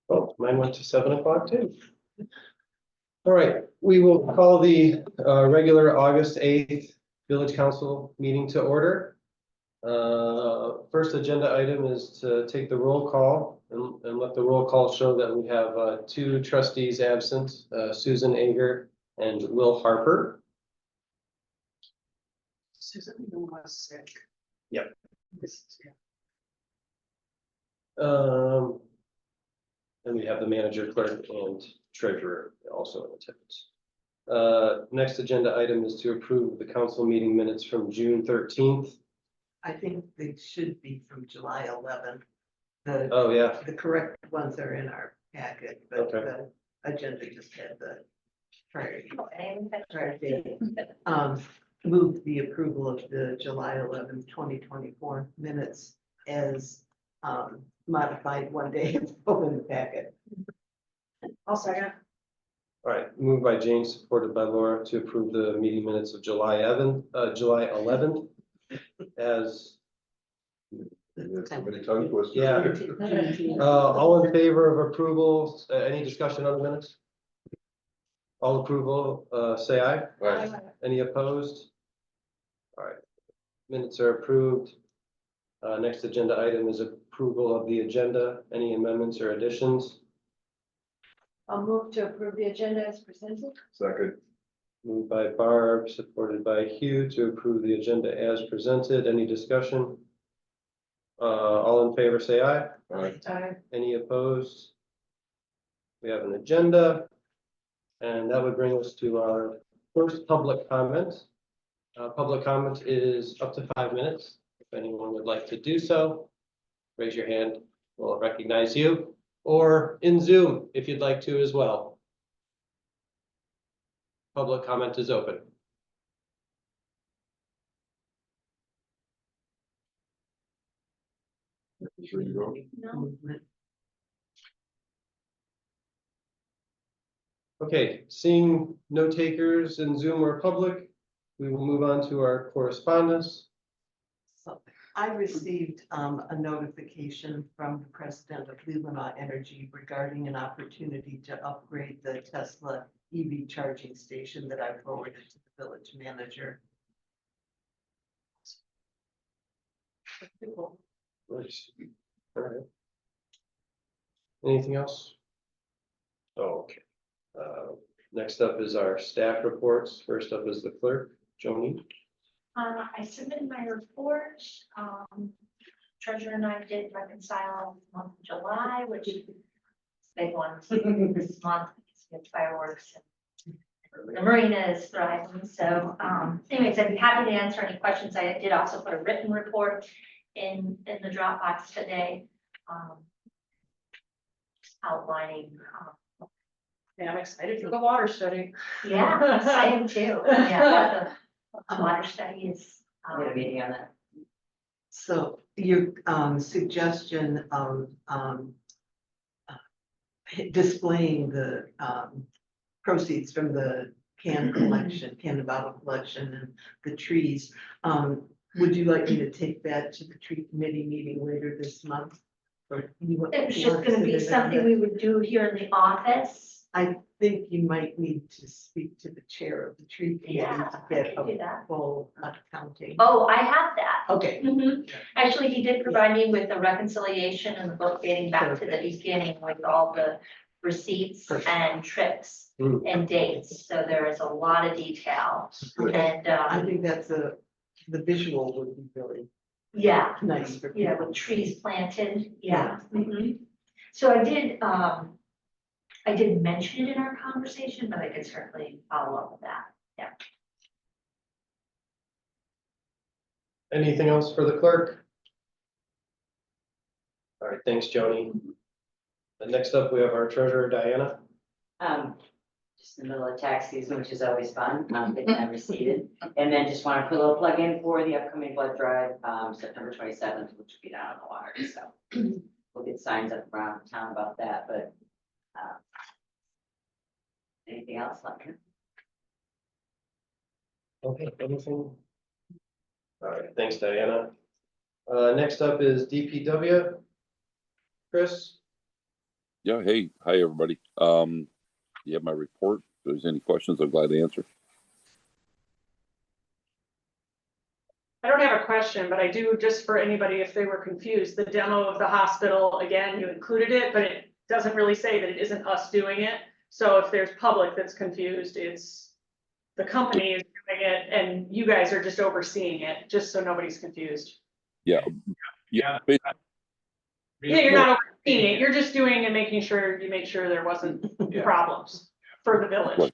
Oh, mine went to 7 o'clock too. All right, we will call the regular August 8th Village Council meeting to order. First agenda item is to take the roll call and let the roll call show that we have 2 trustees absent, Susan Ager and Will Harper. Susan was sick. Yep. Yeah. And we have the manager, clerk, and treasurer also in attendance. Next agenda item is to approve the council meeting minutes from June 13th. I think they should be from July 11th. Oh, yeah. The correct ones are in our packet, but Okay. the agenda just had the prior Okay. date. Move the approval of the July 11th, 2024 minutes as modified one day in the packet. I'll second. All right, moved by Jane, supported by Laura to approve the meeting minutes of July 11th as, yeah. All in favor of approval, any discussion on the minutes? All approval, say aye. Aye. Any opposed? All right, minutes are approved. Next agenda item is approval of the agenda. Any amendments or additions? I'll move to approve the agenda as presented. Second. Moved by Barb, supported by Hugh to approve the agenda as presented. Any discussion? All in favor, say aye. Aye. Any opposed? We have an agenda. And that would bring us to our first public comment. Public comment is up to 5 minutes. If anyone would like to do so, raise your hand. We'll recognize you. Or in Zoom, if you'd like to as well. Public comment is open. No. Okay, seeing no takers in Zoom or public, we will move on to our correspondence. So I received a notification from the president of Leelanau Energy regarding an opportunity to upgrade the Tesla EV charging station that I forwarded to the village manager. Nice. All right. Anything else? Okay. Next up is our staff reports. First up is the clerk, Joni. I submitted my report. Treasurer and I did reconcile the month of July, which is a big one this month. We have fireworks and the marina is thriving. So anyways, I'd be happy to answer any questions. I did also put a written report in the Dropbox today, outlining. Yeah, I'm excited for the water study. Yeah, I am too. Yeah, the water study is. We had a meeting on that. So your suggestion of displaying the proceeds from the can collection, can and bottle collection and the trees. Would you like me to take that to the tree committee meeting later this month? Or you It was just gonna be something we would do here in the office. I think you might need to speak to the chair of the tree committee Yeah, to I get can do a that. full accounting. Oh, I have that. Okay, Mhm. Actually, he did provide me with the reconciliation and the book dating back to the beginning with all the receipts Perfect. and trips Hmm. and dates. So there is a lot of detail. And, I think that's the visual would be really yeah, nice for yeah, people. with trees planted, yeah. Mhm. So I did mention it in our conversation, but I could certainly follow up with that. Yeah. Anything else for the clerk? All right, thanks, Joni. And next up, we have our treasurer, Diana. Just in the middle of tax season, which is always fun, getting that receipted. And then just want to put a little plug in for the upcoming blood drive, September 27th, which will be down on the water, so. We'll get signs up around town about that, but. Anything else, like? Okay, anything? All right, thanks, Diana. Next up is DPW. Chris? Yeah, hey, hi, everybody. You have my report. If there's any questions, I'm glad to answer. I don't have a question, but I do, just for anybody, if they were confused, the demo of the hospital, again, you included it, but it doesn't really say that it isn't us doing it. So if there's public that's confused, it's the company is doing it and you guys are just overseeing it, just so nobody's confused. Yeah, yeah, ba- Yeah, you're not overseeing it, you're just doing and making sure you made sure there wasn't problems for the village.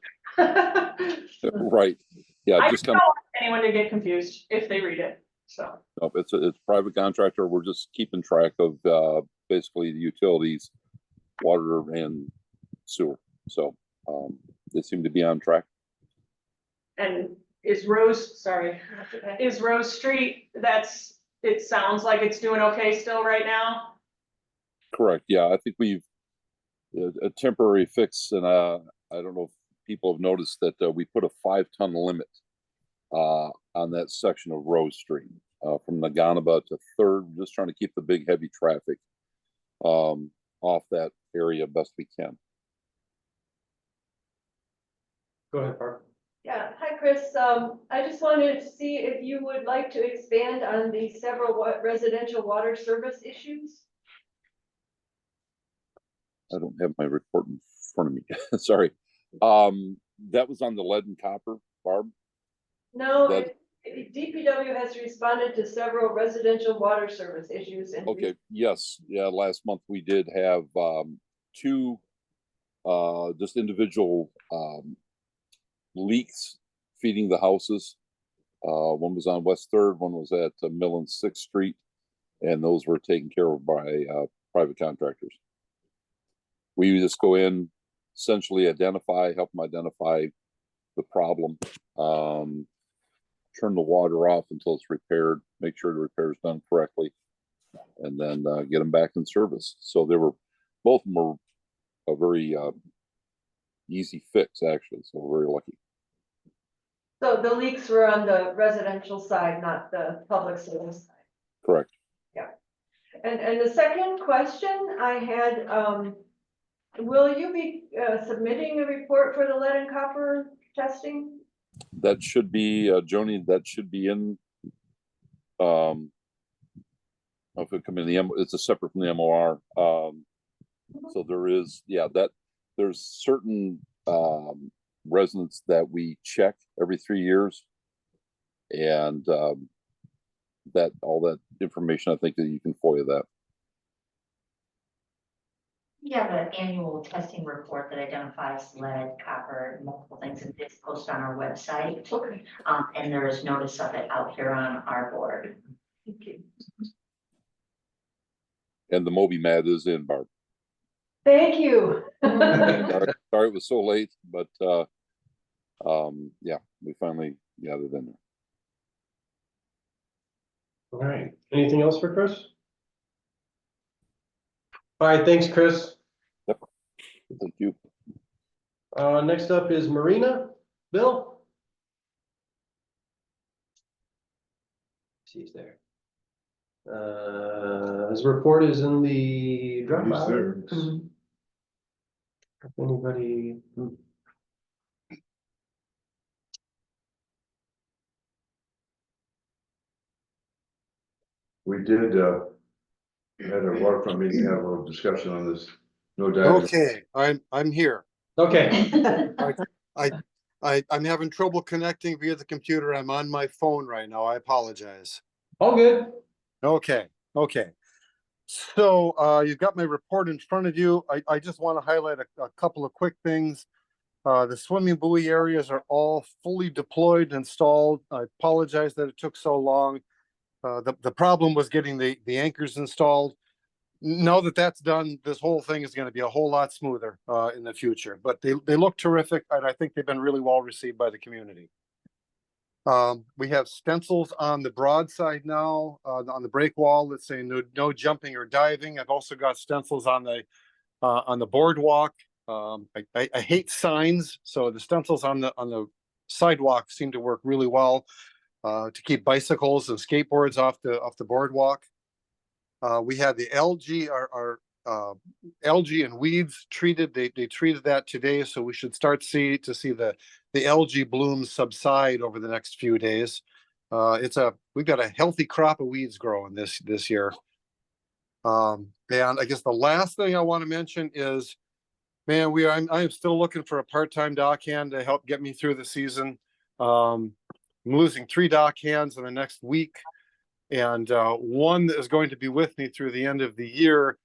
right. Yeah, I just don't kind want anyone to get confused if they read it, so. of, it's a private contractor. We're just keeping track of, basically the utilities, water and sewer. So, they seem to be on track. And is Rose, sorry, is Rose Street, it sounds like it's doing okay still right now? Correct. Yeah, I think we've a temporary fix, and I don't know if people have noticed that we put a 5-ton limit on that section of Rose Street from Naganaba to 3rd, just trying to keep the big heavy traffic off that area best we can. Go ahead, Barb. Yeah, hi, Chris. I just wanted to see if you would like to expand on the several residential water service issues. I don't have my report in front of me. Sorry. That was on the lead and copper, Barb. No, That- DPW has responded to several residential water service issues. And Okay, yes, yeah, last month we did have 2 just individual leaks feeding the houses. One was on West 3rd, one was at Mill and 6th Street, and those were taken care of by private contractors. We just go in, essentially help them identify the problem, turn the water off until it's repaired, make sure the repair is done correctly, and then get them back in service. So both of them were a very easy fix, actually. So we're very lucky. so the leaks were on the residential side, not the public service side. Correct. And the second question I had, will you be submitting a report for the lead and copper testing? That should be Joni. That should be in. If it come in it's a separate from the MOR. So there is, there's certain residents that we check every 3 years, and that all that information, I think that you can FOIA that. We have an annual testing report that identifies lead, copper, multiple things, and it's posted on our website. Okay. And there is notice of it out here on our board. Thank you. And the Moby Mat is in, Barb. Thank you. Sorry it was so late, but yeah, we finally got it in there. All right, anything else for Chris? All right, thanks, Chris. Thank you. Next up is Marina. Bill? He's there. His report is in the Dropbox. If anybody. We did, at our waterfront meeting, have a little discussion on this. No doubt. Okay, I'm here. Okay, I'm having trouble connecting via the computer. I'm on my phone right now. I apologize. all good. Okay. So you've got my report in front of you. I just want to highlight a couple of quick things. The swimming buoy areas are all fully deployed, installed. I apologize that it took so long. The problem was getting the anchors installed. Now that that's done, this whole thing is going to be a whole lot smoother in the future. But they look terrific, and I think they've been really well received by the community. We have stencils on the broadside now, on the break wall that say no jumping or diving. I've also got stencils on the boardwalk. I hate signs, so the stencils on the sidewalk seem to work really well to keep bicycles and skateboards off the boardwalk. We had the algae, our algae and weeds treated. They treated that today, so we should start to see the algae blooms subside over the next few days. We've got a healthy crop of weeds growing this year. And I guess the last thing I want to mention is, man, I am still looking for a part-time dock hand to help get me through the season. I'm losing 3 dock hands in the next week, and one that is going to be with me through the end of the year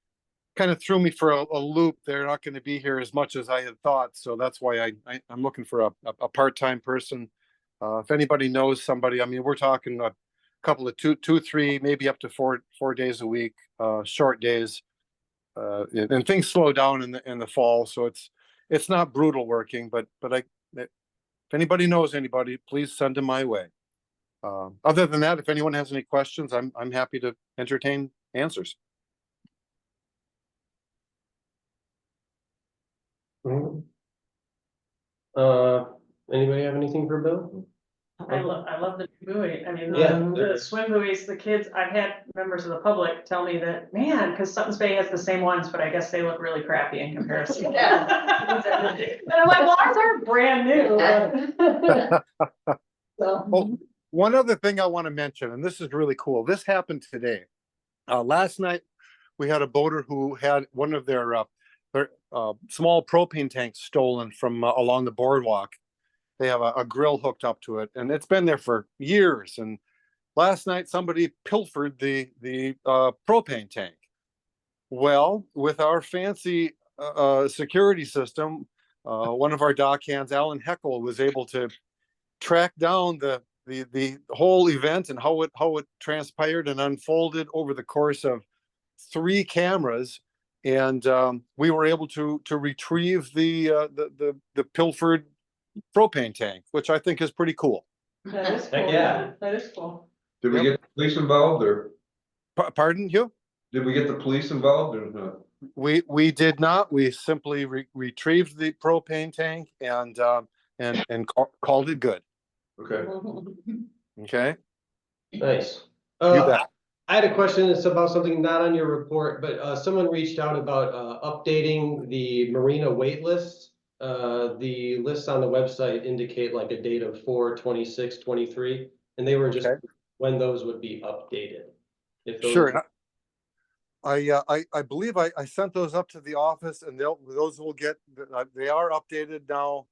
kind of threw me for a loop. They're not going to be here as much as I had thought, so that's why I'm looking for a part-time person. If anybody knows somebody, I mean, we're talking a couple of two, 3, maybe up to 4 days a week, short days, and things slow down in the fall, so it's not brutal working, but if anybody knows anybody, please send them my way. Other than that, if anyone has any questions, I'm happy to entertain answers. Mhm. Anybody have anything for Bill? I love the buoy. I mean, Yeah. the swim buoys, the kids, I've had members of the public tell me that, man, because Sutton's Bay has the same ones, but I guess they look really crappy in comparison. And I'm like, well, ours are brand new. So. Oh, one other thing I want to mention, and this is really cool. This happened today. Last night, we had a boater who had one of their small propane tanks stolen from along the boardwalk. They have a grill hooked up to it, and it's been there for years. And last night, somebody pilfered the propane tank. Well, with our fancy security system, one of our dock hands, Alan Heckel, was able to track down the whole event and how it transpired and unfolded over the course of 3 cameras, and we were able to retrieve the pilfered propane tank, which I think is pretty cool. That is Heck cool. yeah. That is cool. Did we get the police involved, or Pardon, Hugh? did we get the police involved, or not? We did not. We simply retrieved the propane tank and called it good. Okay. Okay. Nice. You bet. I had a question. It's about something not on your report, but someone reached out about updating the marina wait list. The lists on the website indicate like a date of 4/26/23, and they were just Okay. when those would be updated. If those, Sure. I believe I sent those up to the office, and those will get, they are updated now,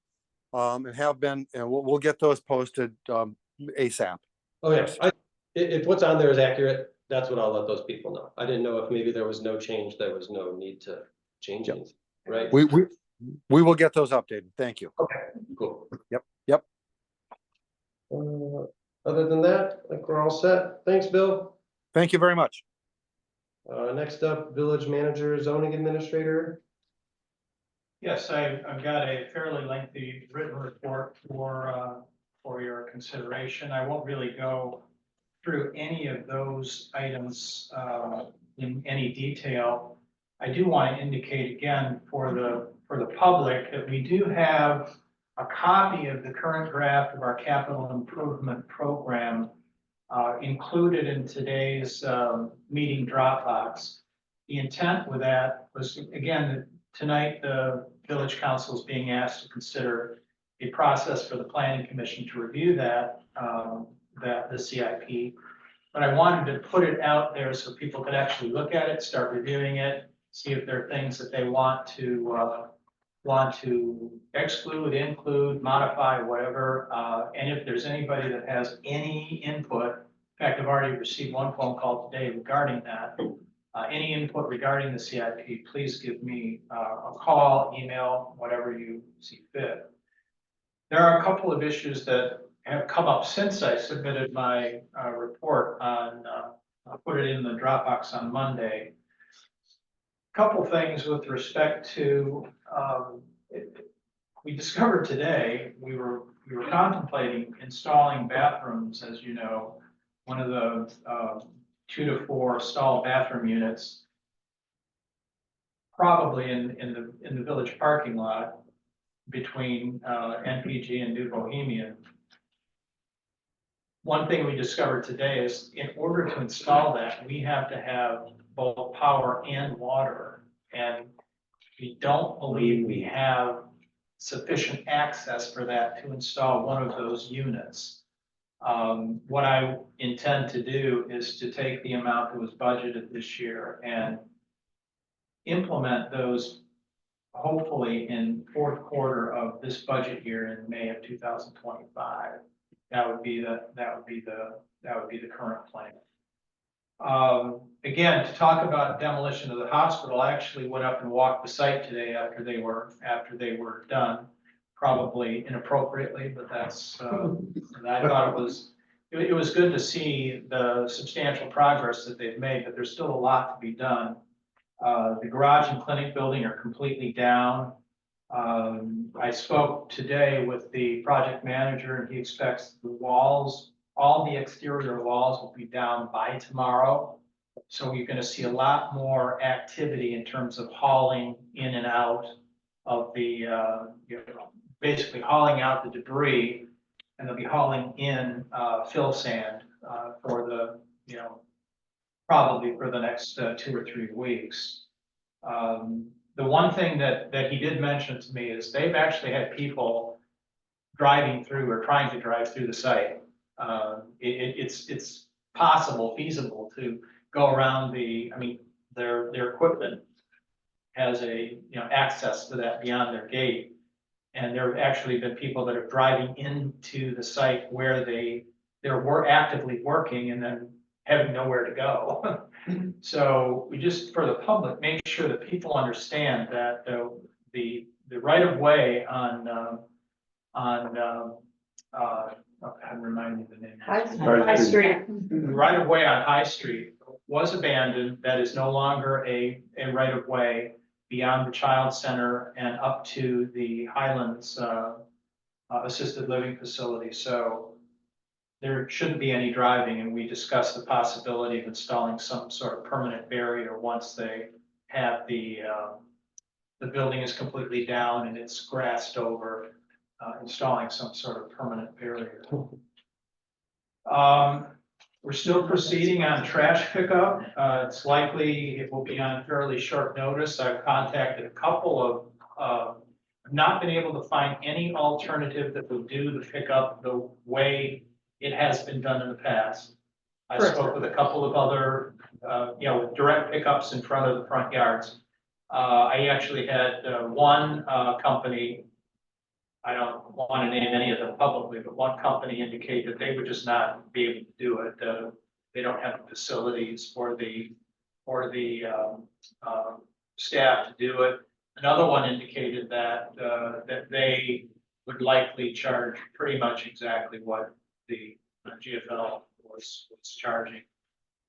and have been, and we'll get those posted ASAP. Oh yeah, if what's on there is accurate, that's what I'll let those people know. I didn't know if maybe there was no change, there was no need to change Yep. anything, right? We will get those updated. Thank you. Okay, cool. Yep. Other than that, I think we're all set. Thanks, Bill. Thank you very much. Next up, village manager, zoning administrator. Yes, I've got a fairly lengthy written report for your consideration. I won't really go through any of those items in any detail. I do want to indicate again for the public that we do have a copy of the current draft of our capital improvement program included in today's meeting Dropbox. The intent with that was, again, tonight the village council is being asked to consider a process for the planning commission to review the CIP. But I wanted to put it out there so people could actually look at it, start reviewing it, see if there are things that they want to exclude, include, modify, whatever. And if there's anybody that has any input, in fact, I've already received one phone call today regarding that. Any input regarding the CIP, please give me a call, email, whatever you see fit. There are a couple of issues that have come up since I submitted my report on, I put it in the Dropbox on Monday. Couple things with respect to, we discovered today, we were contemplating installing bathrooms, as you know, one of the 2 to 4 stall bathroom units, probably in the village parking lot between NPG and New Bohemian. One thing we discovered today is in order to install that, we have to have both power and water. And we don't believe we have sufficient access for that to install one of those units. What I intend to do is to take the amount that was budgeted this year and implement those hopefully in fourth quarter of this budget year in May of 2025. That would be the current plan. Again, to talk about demolition of the hospital, I actually went up and walked the site today after they were done, probably inappropriately, but that's, and I thought it was good to see the substantial progress that they've made, but there's still a lot to be done. The garage and clinic building are completely down. I spoke today with the project manager and he expects the walls, all the exterior walls will be down by tomorrow. So you're going to see a lot more activity in terms of hauling in and out of the, basically hauling out the debris, and they'll be hauling in fill sand for the, probably for the next 2 or 3 weeks. The one thing that he did mention to me is they've actually had people driving through or trying to drive through the site. It's possible, feasible to go around their equipment has access to that beyond their gate. And there have actually been people that are driving into the site where they're actively working and then having nowhere to go. So we just, for the public, make sure that people understand that the right of way on remind me the name. High Street. The right of way on High Street was abandoned. That is no longer a right of way beyond the Child Center and up to the Highlands assisted living facility. So there shouldn't be any driving, and we discussed the possibility of installing some sort of permanent barrier once they have the building is completely down and it's grassed over, installing some sort of permanent barrier. We're still proceeding on trash pickup. It's likely it will be on fairly short notice. I've contacted a couple of, I've not been able to find any alternative that will do the pickup the way it has been done in the past. I spoke with a couple of other, with direct pickups in front of the front yards. I actually had one company, I don't want to name any of them publicly, but one company indicated that they would just not be able to do it. They don't have the facilities for the staff to do it. Another one indicated that they would likely charge pretty much exactly what the GFL was charging.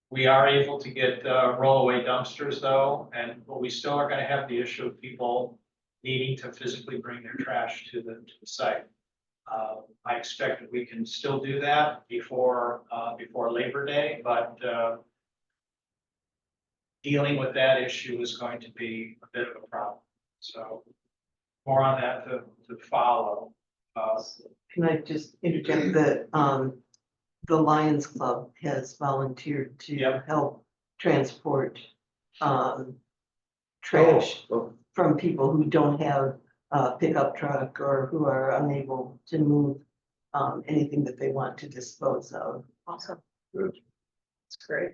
We are able to get rollaway dumpsters though, but we still are going to have the issue of people needing to physically bring their trash to the site. I expect that we can still do that before Labor Day, but dealing with that issue is going to be a bit of a problem. So more on that to follow. Can I just interject that the Lions Club has volunteered to help transport trash from people who don't have a pickup truck or who are unable to move anything that they want to dispose of. Awesome. Good. That's great.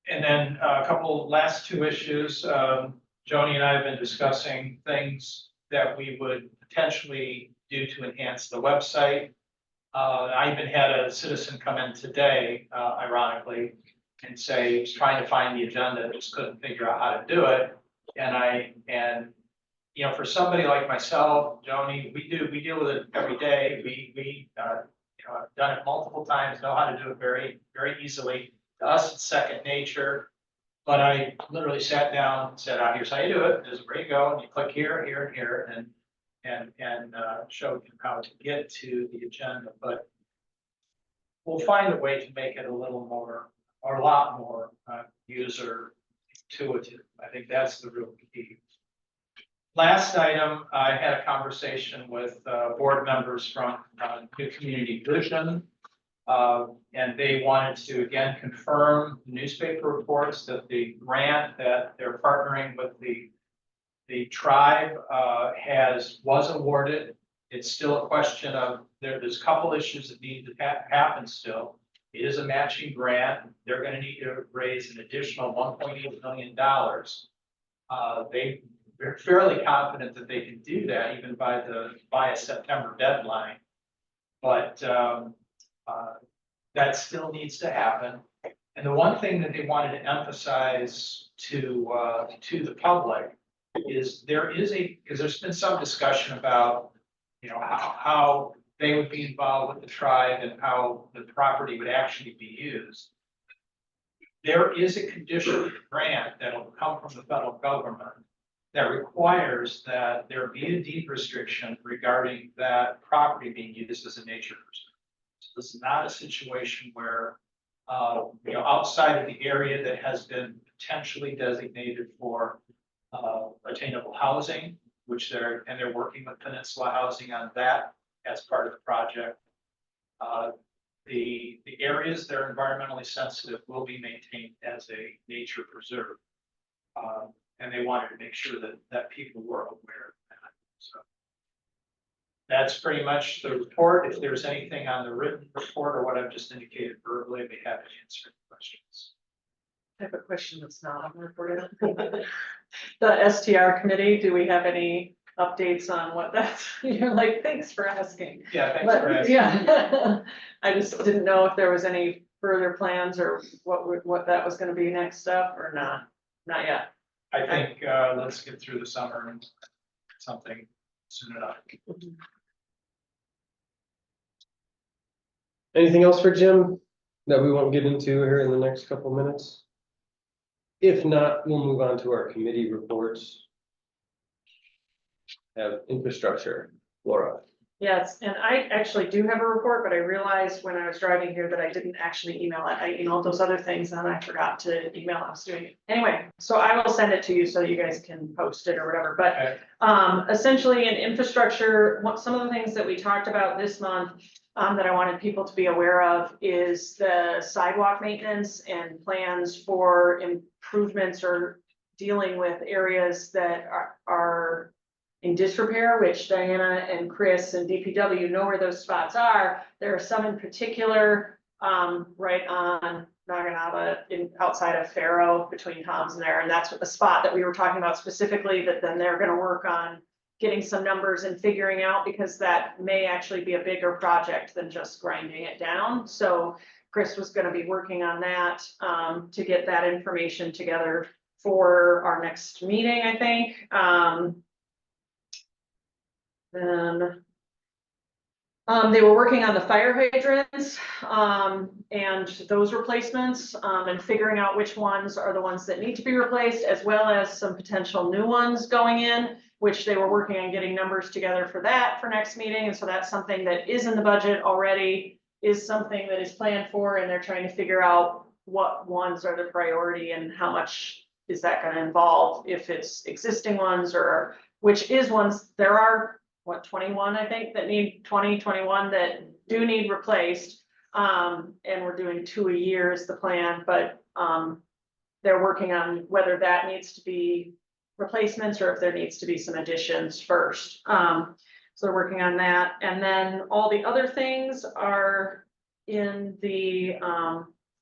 And then a couple last 2 issues. Joni and I have been discussing things that we would potentially do to enhance the website. I even had a citizen come in today, ironically, and say he's trying to find the agenda, just couldn't figure out how to do it. And for somebody like myself, Joni, we deal with it every day. We I've done it multiple times, know how to do it very, very easily. To us, it's second nature. But I literally sat down and said, here's how you do it. There's where you go, and you click here, here, and here, and showed him how to get to the agenda. But we'll find a way to make it a little more, or a lot more user intuitive. I think that's the real key. Last item, I had a conversation with board members from New Community Vision. And they wanted to again confirm newspaper reports that the grant that they're partnering with the tribe was awarded. It's still a question of, there's a couple issues that need to happen still. It is a matching grant. They're gonna need to raise an additional $1.8 million. They're fairly confident that they can do that even by a September deadline. But that still needs to happen. And the one thing that they wanted to emphasize to the public is because there's been some discussion about, how they would be involved with the tribe and how the property would actually be used. There is a conditional grant that will come from the federal government that requires that there be a deed restriction regarding that property being used as a nature preserve. So this is not a situation where, outside of the area that has been potentially designated for attainable housing, which they're working with Peninsula Housing on that as part of the project. The areas that are environmentally sensitive will be maintained as a nature preserve. And they wanted to make sure that people were aware of that. So that's pretty much the report. If there's anything on the written report or what I've just indicated verbally, I'd be happy to answer any questions. I have a question that's not on the report. The STR committee, do we have any updates on what that's, you're like, thanks for asking. Yeah, thanks for asking. Yeah, I just didn't know if there was any further plans or what that was gonna be next up or not yet. I think, let's get through the summer and something soon enough. Anything else for Jim that we won't get into here in the next couple minutes? If not, we'll move on to our committee reports. Have infrastructure, Laura. Yes, and I actually do have a report, but I realized when I was driving here that I didn't actually email it. I emailed those other things and I forgot to email. I was doing it. Anyway, so I will send it to you so you guys can post it or whatever. But essentially in infrastructure, some of the things that we talked about this month that I wanted people to be aware of is the sidewalk maintenance and plans for improvements or dealing with areas that are in disrepair, which Diana and Chris and DPW know where those spots are. There are some in particular, right on Naganaba outside of Faro between Tom's and there. And that's what the spot that we were talking about specifically that then they're gonna work on getting some numbers and figuring out because that may actually be a bigger project than just grinding it down. So Chris was gonna be working on that to get that information together for our next meeting, I think. Then they were working on the fire hydrants and those replacements and figuring out which ones are the ones that need to be replaced, as well as some potential new ones going in, which they were working on getting numbers together for that for next meeting. And so that's something that is in the budget already, is something that is planned for, and they're trying to figure out what ones are the priority and how much is that going to involve, if it's existing ones or which is ones. There are 21, I think, that need 21 that do need replaced. And we're doing 2 a year is the plan, but they're working on whether that needs to be replacements or if there needs to be some additions first. So they're working on that. And then all the other things are in the,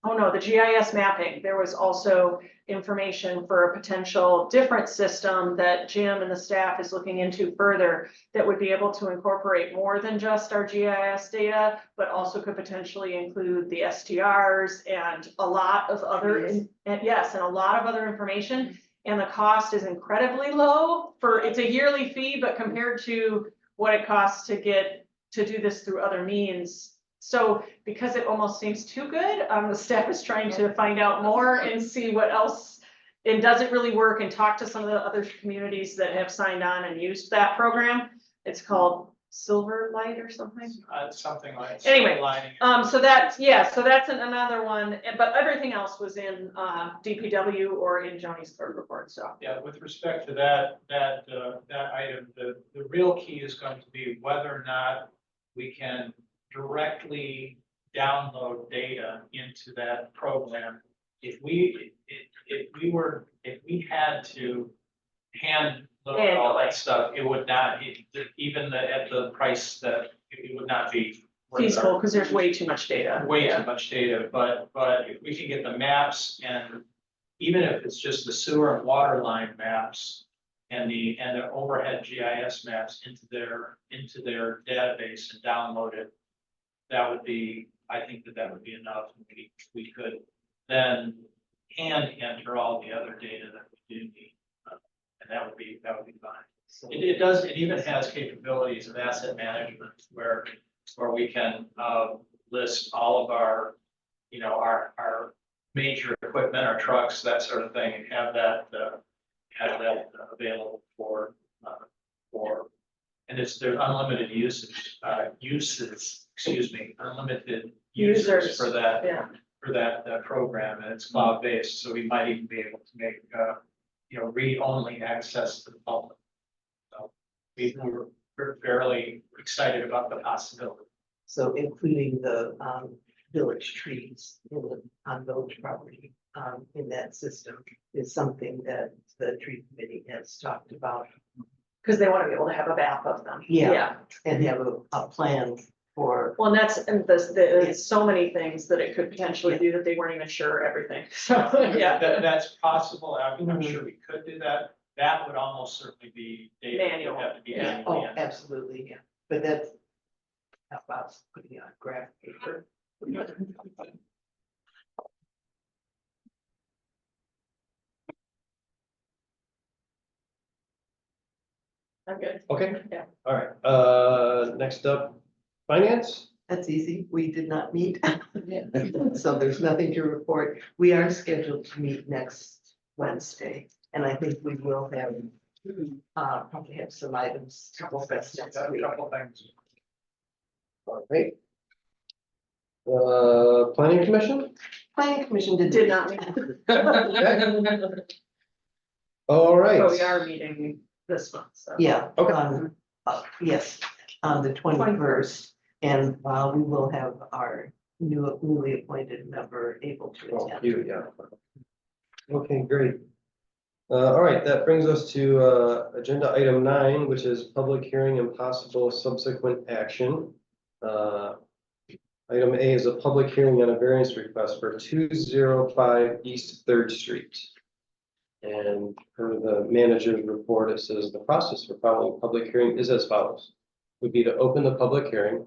the GIS mapping. There was also information for a potential different system that Jim and the staff is looking into further that would be able to incorporate more than just our GIS data, but also could potentially include the STRs and a lot of other, and a lot of other information. And the cost is incredibly low it's a yearly fee, but compared to what it costs to do this through other means. So because it almost seems too good, the staff is trying to find out more and see what else, and does it really work, and talk to some of the other communities that have signed on and used that program. It's called Silver Light or something. Something like. Anyway, lining. so that's another one, but everything else was in DPW or in Joni's third report, so. Yeah, with respect to that item, the real key is going to be whether or not we can directly download data into that program. If we had to hand load all that stuff, it would not, even at the price that it would not be. worth Feasible, our- because there's way too much data. Way Yeah. too much data, but if we can get the maps, and even if it's just the sewer and water line maps and the overhead GIS maps into their database and download it, that would be, I think that would be enough. We could then hand enter all the other data that we do need. And that would be fine. It even has capabilities of asset management where we can list all of our, our major equipment, our trucks, that sort of thing, and have that available for, and there's unlimited unlimited users for that, Yeah. program, and it's cloud-based, so we might even be able to make, read-only access to the public. So we're fairly excited about the possibility. So including the village trees on village property in that system is something that the tree committee has talked about. Because they want to be able to have a map of them. Yeah. And have a plan for, Well, there's so many things that it could potentially do that they weren't even sure everything. So, yeah. That's possible. I'm Mhm. sure we could do that. That would almost certainly be data that would Manual. have to be Yeah. manually oh, entered. absolutely, yeah, but that's how about putting it on graph paper. I'm good. Okay. Yeah. All right, next up, finance? That's easy, we did not meet. So there's nothing to report. We are scheduled to meet next Wednesday, and I think we will have probably have some items to discuss next A week. couple things. All right. Planning commission? Planning commission did. Did not meet. All right. But we are meeting this month, so. Yeah. Okay. Yes, on the 21st, and we will have our newly appointed member able to Oh, attend. you, yeah. Okay, great. All right, that brings us to, agenda item 9, which is public hearing and possible subsequent action. Item A is a public hearing on a variance request for 205 East Third Street. And per the manager's report, it says the process for following a public hearing is as follows. Would be to open the public hearing.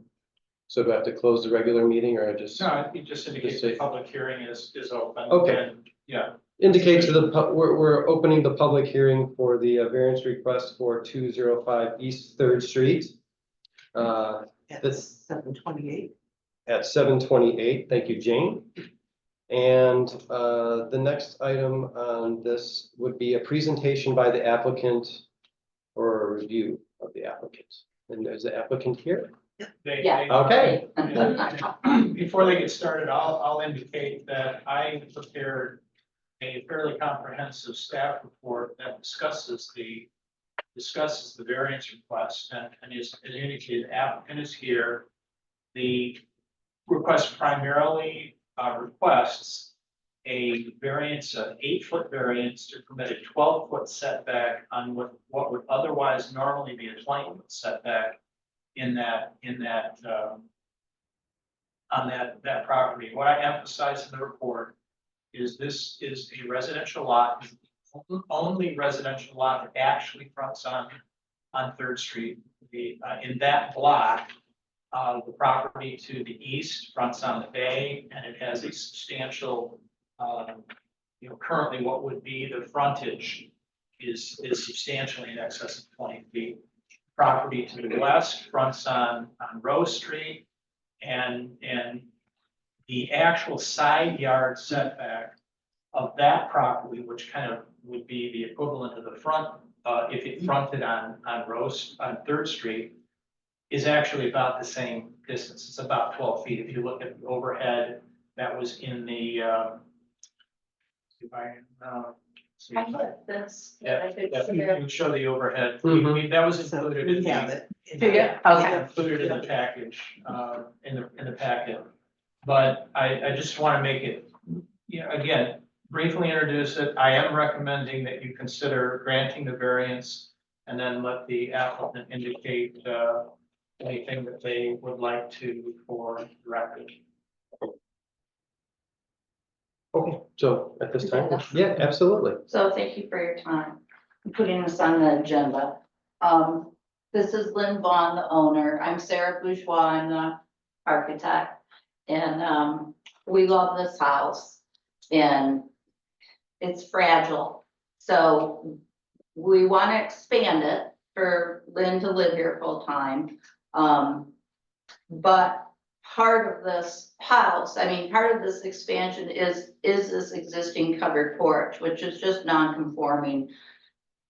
So do I have to close the regular meeting, or I just No, I think just indicates Just the say- public hearing is open. Okay. And, yeah, indicate to the, we're opening the public hearing for the variance request for 205 East Third Street. At This- 7:28. At 7:28. Thank you, Jane. And the next item on this would be a presentation by the applicant or a review of the applicant. And there's the applicant here. Yeah. Okay. Before they get started, I'll indicate that I prepared a fairly comprehensive staff report that discusses the variance request, and is indicated applicant is here. The request primarily requests a variance of 8-foot variance to permit a 12-foot setback on what would otherwise normally be a 20-foot setback on that property. What I emphasize in the report is this is a residential lot, only residential lot that actually fronts on Third Street. In that block, the property to the east fronts on the bay, and it has a substantial, currently what would be the frontage is substantially in excess of 20 feet. Property to the west fronts on Rose Street, and the actual side yard setback of that property, which kind of would be the equivalent of the front, if it fronted on Third Street, is actually about the same distance. It's about 12 feet. If you look at the overhead, that was in the, if I, see. I put this. Yeah, I think yeah, so. you can show the overhead. Mhm. That was So included we in have the, it. Yeah. Okay. included in the package, in the packet. But I just want to make it, again, briefly introduce it. I am recommending that you consider granting the variance and then let the applicant indicate, anything that they would like to for the record. Okay, so at this time, yeah, absolutely. So thank you for your time, and putting this on the agenda. This is Lynn Vaughn, the owner. I'm Sarah Bourgeois, I'm the architect. And, we love this house and it's fragile. So we want to expand it for Lynn to live here full time. But part of this house, I mean, part of this expansion is this existing covered porch, which is just non-conforming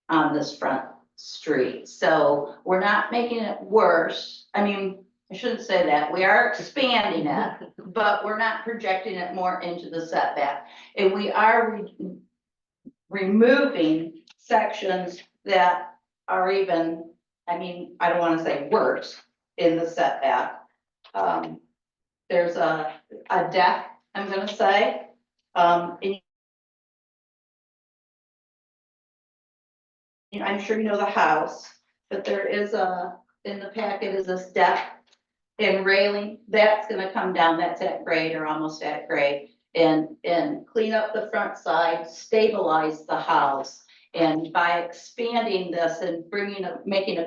on this front street. So we're not making it worse. I mean, I shouldn't say that. We are expanding it, but we're not projecting it more into the setback. And we are removing sections that are even, I mean, I don't want to say worse in the setback. There's a deck, I'm gonna say, and I'm sure you know the house, but there is in the packet is this deck and railing, that's gonna come down, that's at grade or almost at grade, and clean up the front side, stabilize the house. And by expanding this and making a new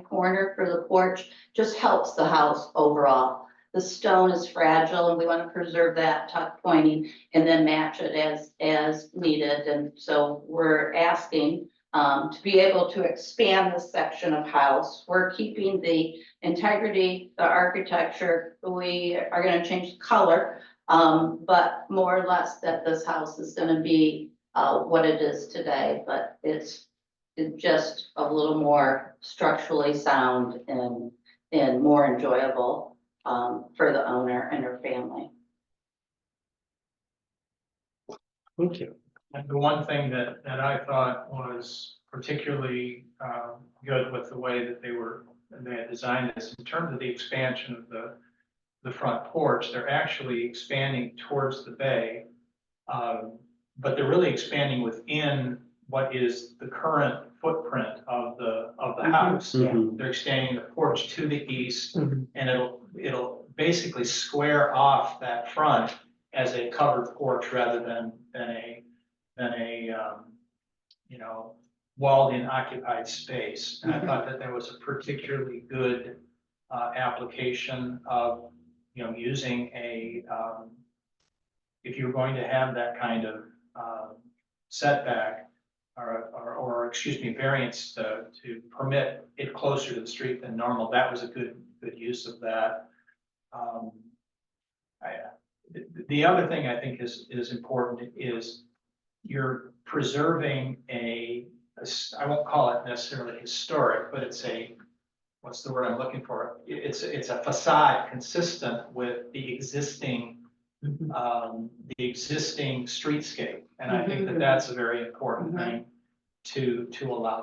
corner for the porch, just helps the house overall. The stone is fragile and we want to preserve that tuck pointing and then match it as needed. And so we're asking to be able to expand this section of house. We're keeping the integrity, the architecture. We are going to change the color, but more or less that this house is going to be what it is today, but it's just a little more structurally sound and more enjoyable for the owner and her family. Thank you. And the one thing that I thought was particularly good with the way that they had designed this, in terms of the expansion of the front porch, they're actually expanding towards the bay. But they're really expanding within what is the current footprint of the house. Mhm. They're extending the porch to the east, Mhm. and it'll basically square off that front as a covered porch rather than a walled-in occupied space. And I thought that was a particularly good application of, using if you're going to have that kind of setback or excuse me, variance to permit it closer to the street than normal, that was a good use of that. The other thing I think is important is you're preserving I won't call it necessarily historic, but it's what's the word I'm looking for? It's a facade consistent with the existing streetscape. And I think that that's a very important thing to allow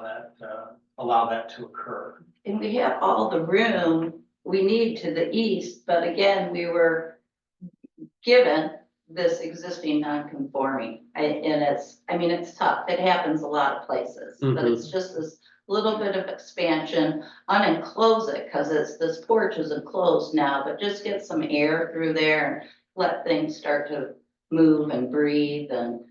that to occur. And we have all the room we need to the east, but again, we were given this existing non-conforming. And it's tough. It happens a lot of places, but it's just this little bit of expansion, unenclose it, because this porch is enclosed now, but just get some air through there and let things start to move and breathe, and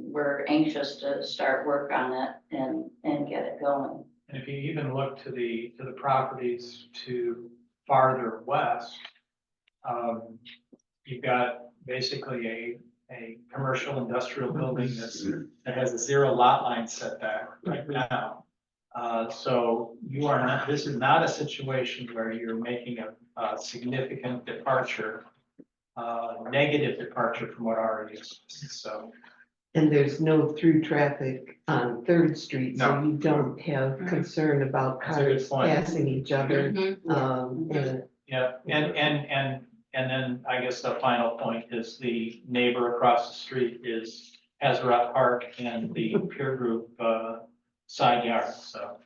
we're anxious to start work on it and get it going. And if you even look to the properties to farther west, you've got basically a commercial industrial building that has a 0 lot line setback right now. So this is not a situation where you're making a significant departure, negative departure from what already exists, so. And there's no through traffic on Third Street, so No. you don't have concern about That's a good cars point. passing each other. And Yeah, and then I guess the final point is the neighbor across the street has Rock Park and the peer group side yard, so.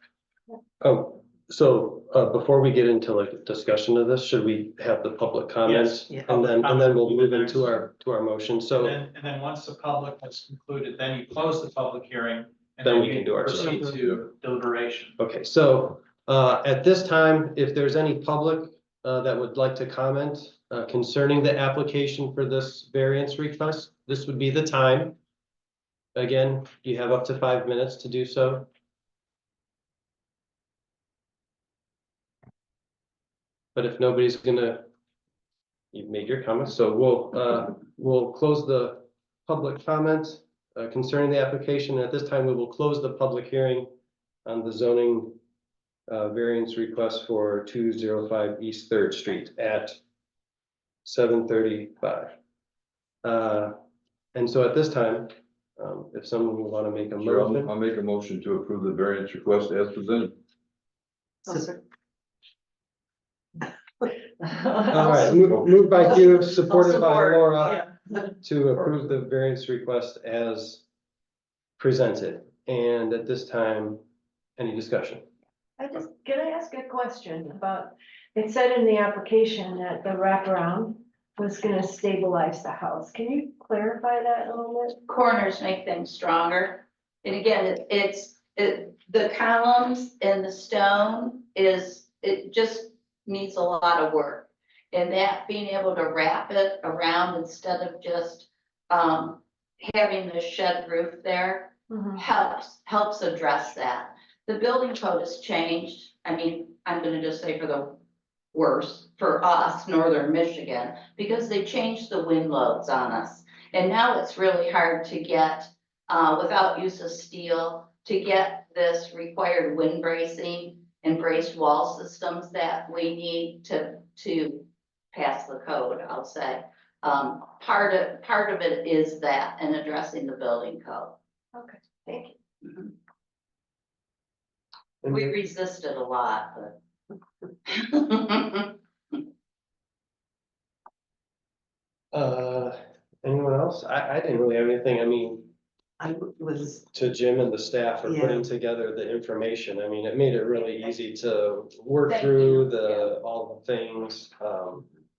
Oh, before we get into like discussion of this, should we have the public comment? Yes. Yeah. And then we'll move into our motion, so And then once the public has concluded, then you close the public hearing. And Then then we can you do our proceed vote. to deliberation. okay, so at this time, if there's any public that would like to comment concerning the application for this variance request, this would be the time. Again, you have up to 5 minutes to do so. But if nobody's gonna, you've made your comments, so we'll close the public comment concerning the application. At this time, we will close the public hearing on the zoning variance request for 205 East Third Street at 7:35. And so at this time, if someone would want to make a Sure, motion. I'll make a motion to approve the variance request as presented. All right, moved by Hugh, supported by Support, Laura, yeah. to approve the variance request as presented. And at this time, any discussion? Can I ask a question about, it said in the application that the wraparound was gonna stabilize the house. Can you clarify that a little bit? Corners make things stronger. And again, the columns and the stone it just needs a lot of work. And that being able to wrap it around instead of just, having the shed roof there helps address that. The building code has changed. I mean, I'm gonna just say for the worse for us, northern Michigan, because they changed the wind loads on us. And now it's really hard to get, without use of steel, to get this required wind bracing and braced wall systems that we need to pass the code, I'll say. Part of it is that and addressing the building code. Okay, thank you. We resisted a lot, but. Anyone else? I didn't really have anything. I mean, I was, to Jim and the staff for Yeah. putting together the information. I mean, it made it really easy to work Thank through you. all the things,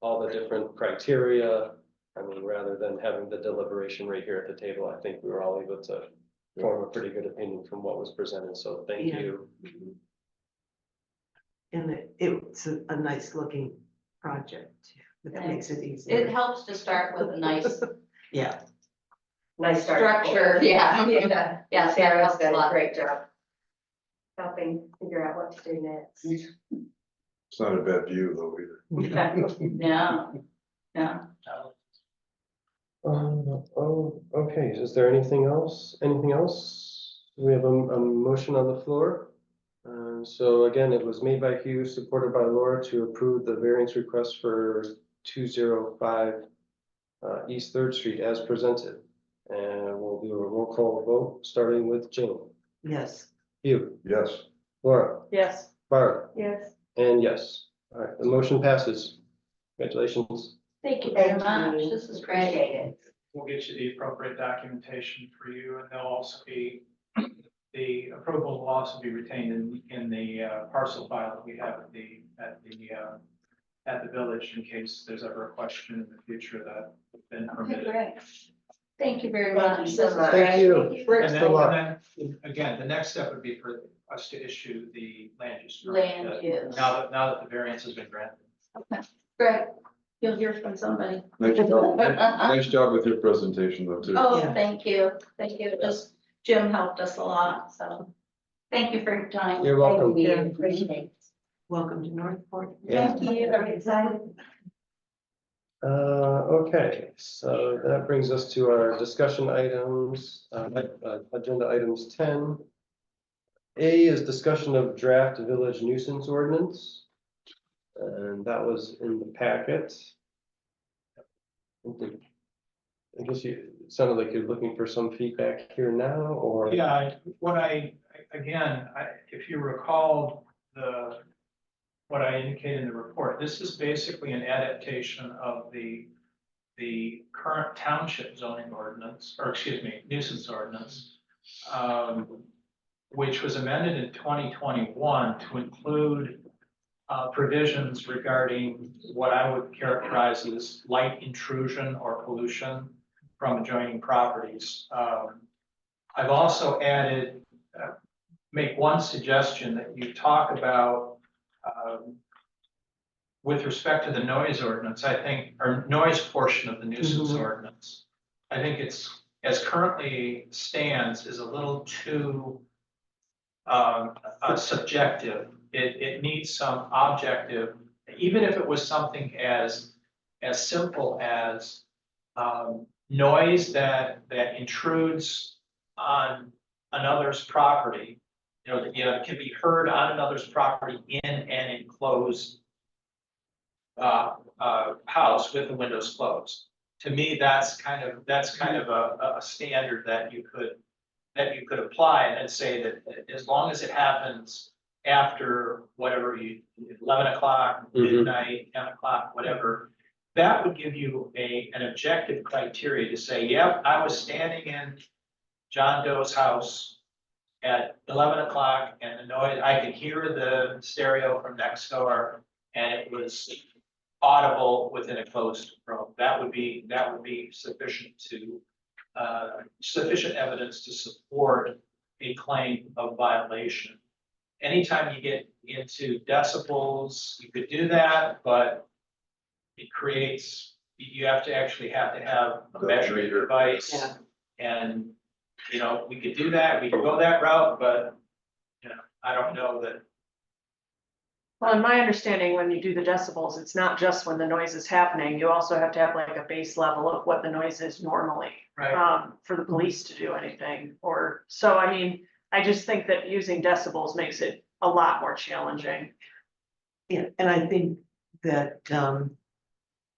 all the different criteria. I mean, rather than having the deliberation right here at the table, I think we were all able to form a pretty good opinion from what was presented, so thank Yeah. you. and it's a nice looking project. It makes it It easier. helps to start with a nice Yeah, Nice structure, yeah. Yeah. Yeah, that Sarah's helps a done a lot. great job helping figure out what to do next. It's not a bad view though either. No, no. Oh, okay, is there anything else? Anything else? We have a motion on the floor. So again, it was made by Hugh, supported by Laura to approve the variance request for 205 East Third Street as presented. And we'll do a roll call vote, starting with Jane. yes. Hugh, Yes. Laura, Yes. Barb, Yes. and yes. All right, the motion passes. Congratulations. Thank you very Thank much. you. This is Appreciate great. it. We'll get you the appropriate documentation for you, and there'll also be, the approval will also be retained in the parcel file that we have at the village in case there's ever a question in the future that has been Okay, permitted. great. Thank you very Thank much. you so This is much. great. Thank you. We're- And Good luck. then, again, the next step would be for us to issue the land use. permit, Land that- use. Now that the variance has been granted. Great. You'll hear from somebody. Nice job. Nice job with your presentation though too. Oh, Yeah. thank you. Thank you. Just Jim helped us a lot, so thank you for your time. You're welcome. Thank you. Appreciate it. Welcome to Northport. Yeah. Thank you. Very excited. Okay, so that brings us to our discussion items, agenda items 10. A is discussion of draft village nuisance ordinance. And that was in the packet. I guess it sounded like you're looking for some feedback here now, or? Yeah, if you recall what I indicated in the report, this is basically an adaptation of the current township zoning ordinance, or excuse me, nuisance ordinance. which was amended in 2021 to include provisions regarding what I would characterize as light intrusion or pollution from adjoining properties. I've also added, make one suggestion that you talk about with respect to the noise ordinance, I think, or noise portion of the nuisance ordinance. I think it's, as currently stands, is a little too subjective. It needs some objective, even if it was something as simple as noise that intrudes on another's property, that can be heard on another's property in an enclosed house with the windows closed. To me, that's kind of a standard that you could apply and then say that as long as it happens after whatever 11 o'clock, midnight, 10 o'clock, whatever, that would give you an objective criteria to say, yep, I was standing in John Doe's house at 11 o'clock and the noise, I could hear the stereo from next door and it was audible within a closed room. That would be sufficient sufficient evidence to support a claim of violation. Anytime you get into decibels, you could do that, but it creates, you have to have a measuring device. Yeah. And, we could do that, we could go that route, but, I don't know that. Well, in my understanding, when you do the decibels, it's not just when the noise is happening, you also have to have like a base level of what the noise is normally. Right. For the police to do anything, so I mean, I just think that using decibels makes it a lot more challenging. Yeah, and I think that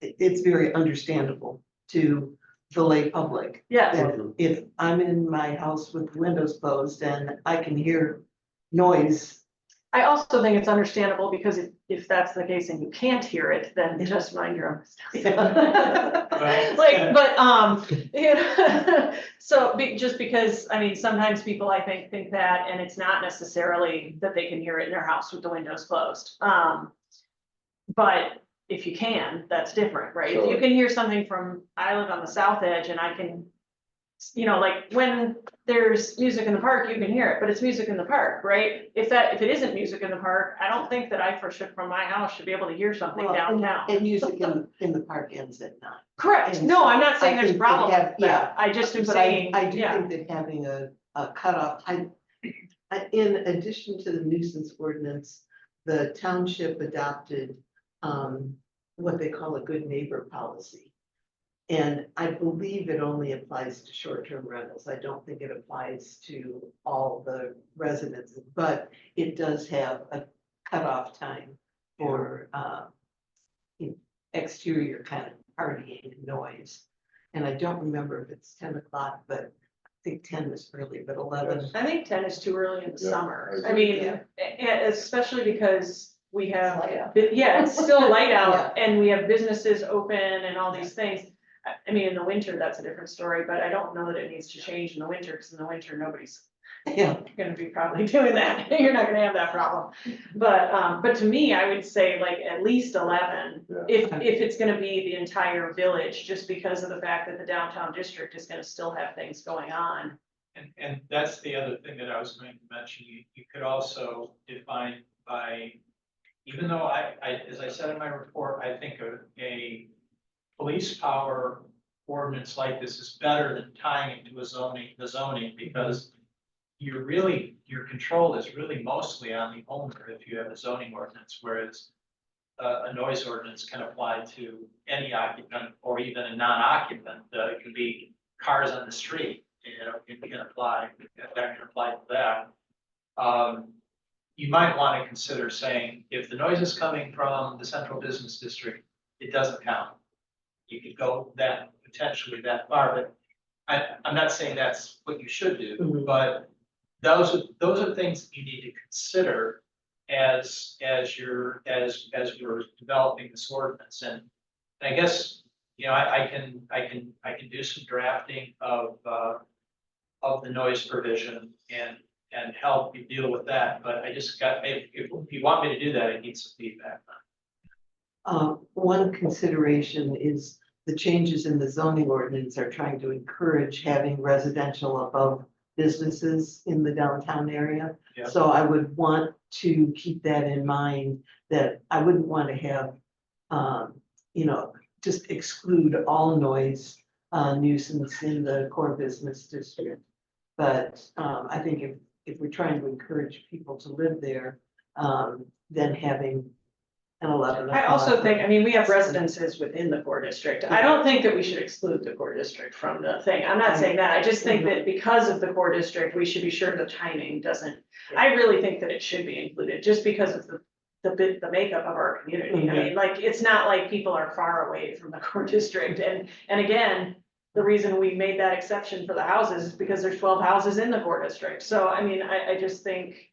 it's very understandable to the lay public. Yes, That if I'm in my house with the windows closed and I can hear noise. I also think it's understandable because if that's the case and you can't hear it, then just mind your own business. Like, but, just because, I mean, sometimes people, I think that, and it's not necessarily that they can hear it in their house with the windows closed. But if you can, that's different, right? If you can hear something I live on the south edge and I can, like when there's music in the park, you can hear it, but it's music in the park, right? If it isn't music in the park, I don't think that from my house should be able to hear something downtown. And music in the park ends at 9. Correct. And No, so I'm not saying I there's a think problem that with that. I just am But saying, I do yeah. think that having a cutoff, in addition to the nuisance ordinance, the township adopted what they call a good neighbor policy. And I believe it only applies to short-term rentals. I don't think it applies to all the residences, but it does have a cutoff time for exterior kind of partying and noise. And I don't remember if it's 10 o'clock, but I think 10 is early, but 11. I think 10 is too early in the Yeah, summer. I I mean, especially because we have, it's still light out and we have businesses open and all these things. I mean, in the winter, that's a different story, but I don't know that it needs to change in the winter, because in the winter, nobody's gonna be probably doing that. You're not gonna have that problem. But to me, I would say like at least 11, if it's gonna be the entire village, just because of the fact that the downtown district is gonna still have things going on. And that's the other thing that I was going to mention. You could also define by, even though as I said in my report, I think a police power ordinance like this is better than tying it to the zoning, because your control is really mostly on the owner if you have a zoning ordinance, whereas a noise ordinance can apply to any occupant or even a non-occupant. It can be cars on the street, it can apply, that can apply to that. You might want to consider saying, if the noise is coming from the central business district, it doesn't count. You could go potentially that far, but I'm not saying that's what you should do, but those are things you need to consider as you're developing this ordinance. And I guess, I can do some drafting of the noise provision and and help you deal with that, but I just got, if you want me to do that, I need some feedback. One consideration is the changes in the zoning ordinance are trying to encourage having residential above businesses in the downtown area. Yeah. So I would want to keep that in mind, that I wouldn't want to have, just exclude all noise nuisance in the core business district. But I think if we're trying to encourage people to live there, then having an 11 I also o'clock. think, I mean, we have residences within the core district. I don't think that we should exclude the core district from the thing. I'm not saying that. I just think that because of the core district, we should be sure the timing doesn't. I really think that it should be included just because of the makeup of our community. I mean, like, it's not like people are far away from the core district. And again, the reason we made that exception for the houses is because there's 12 houses in the core district. So I mean, I just think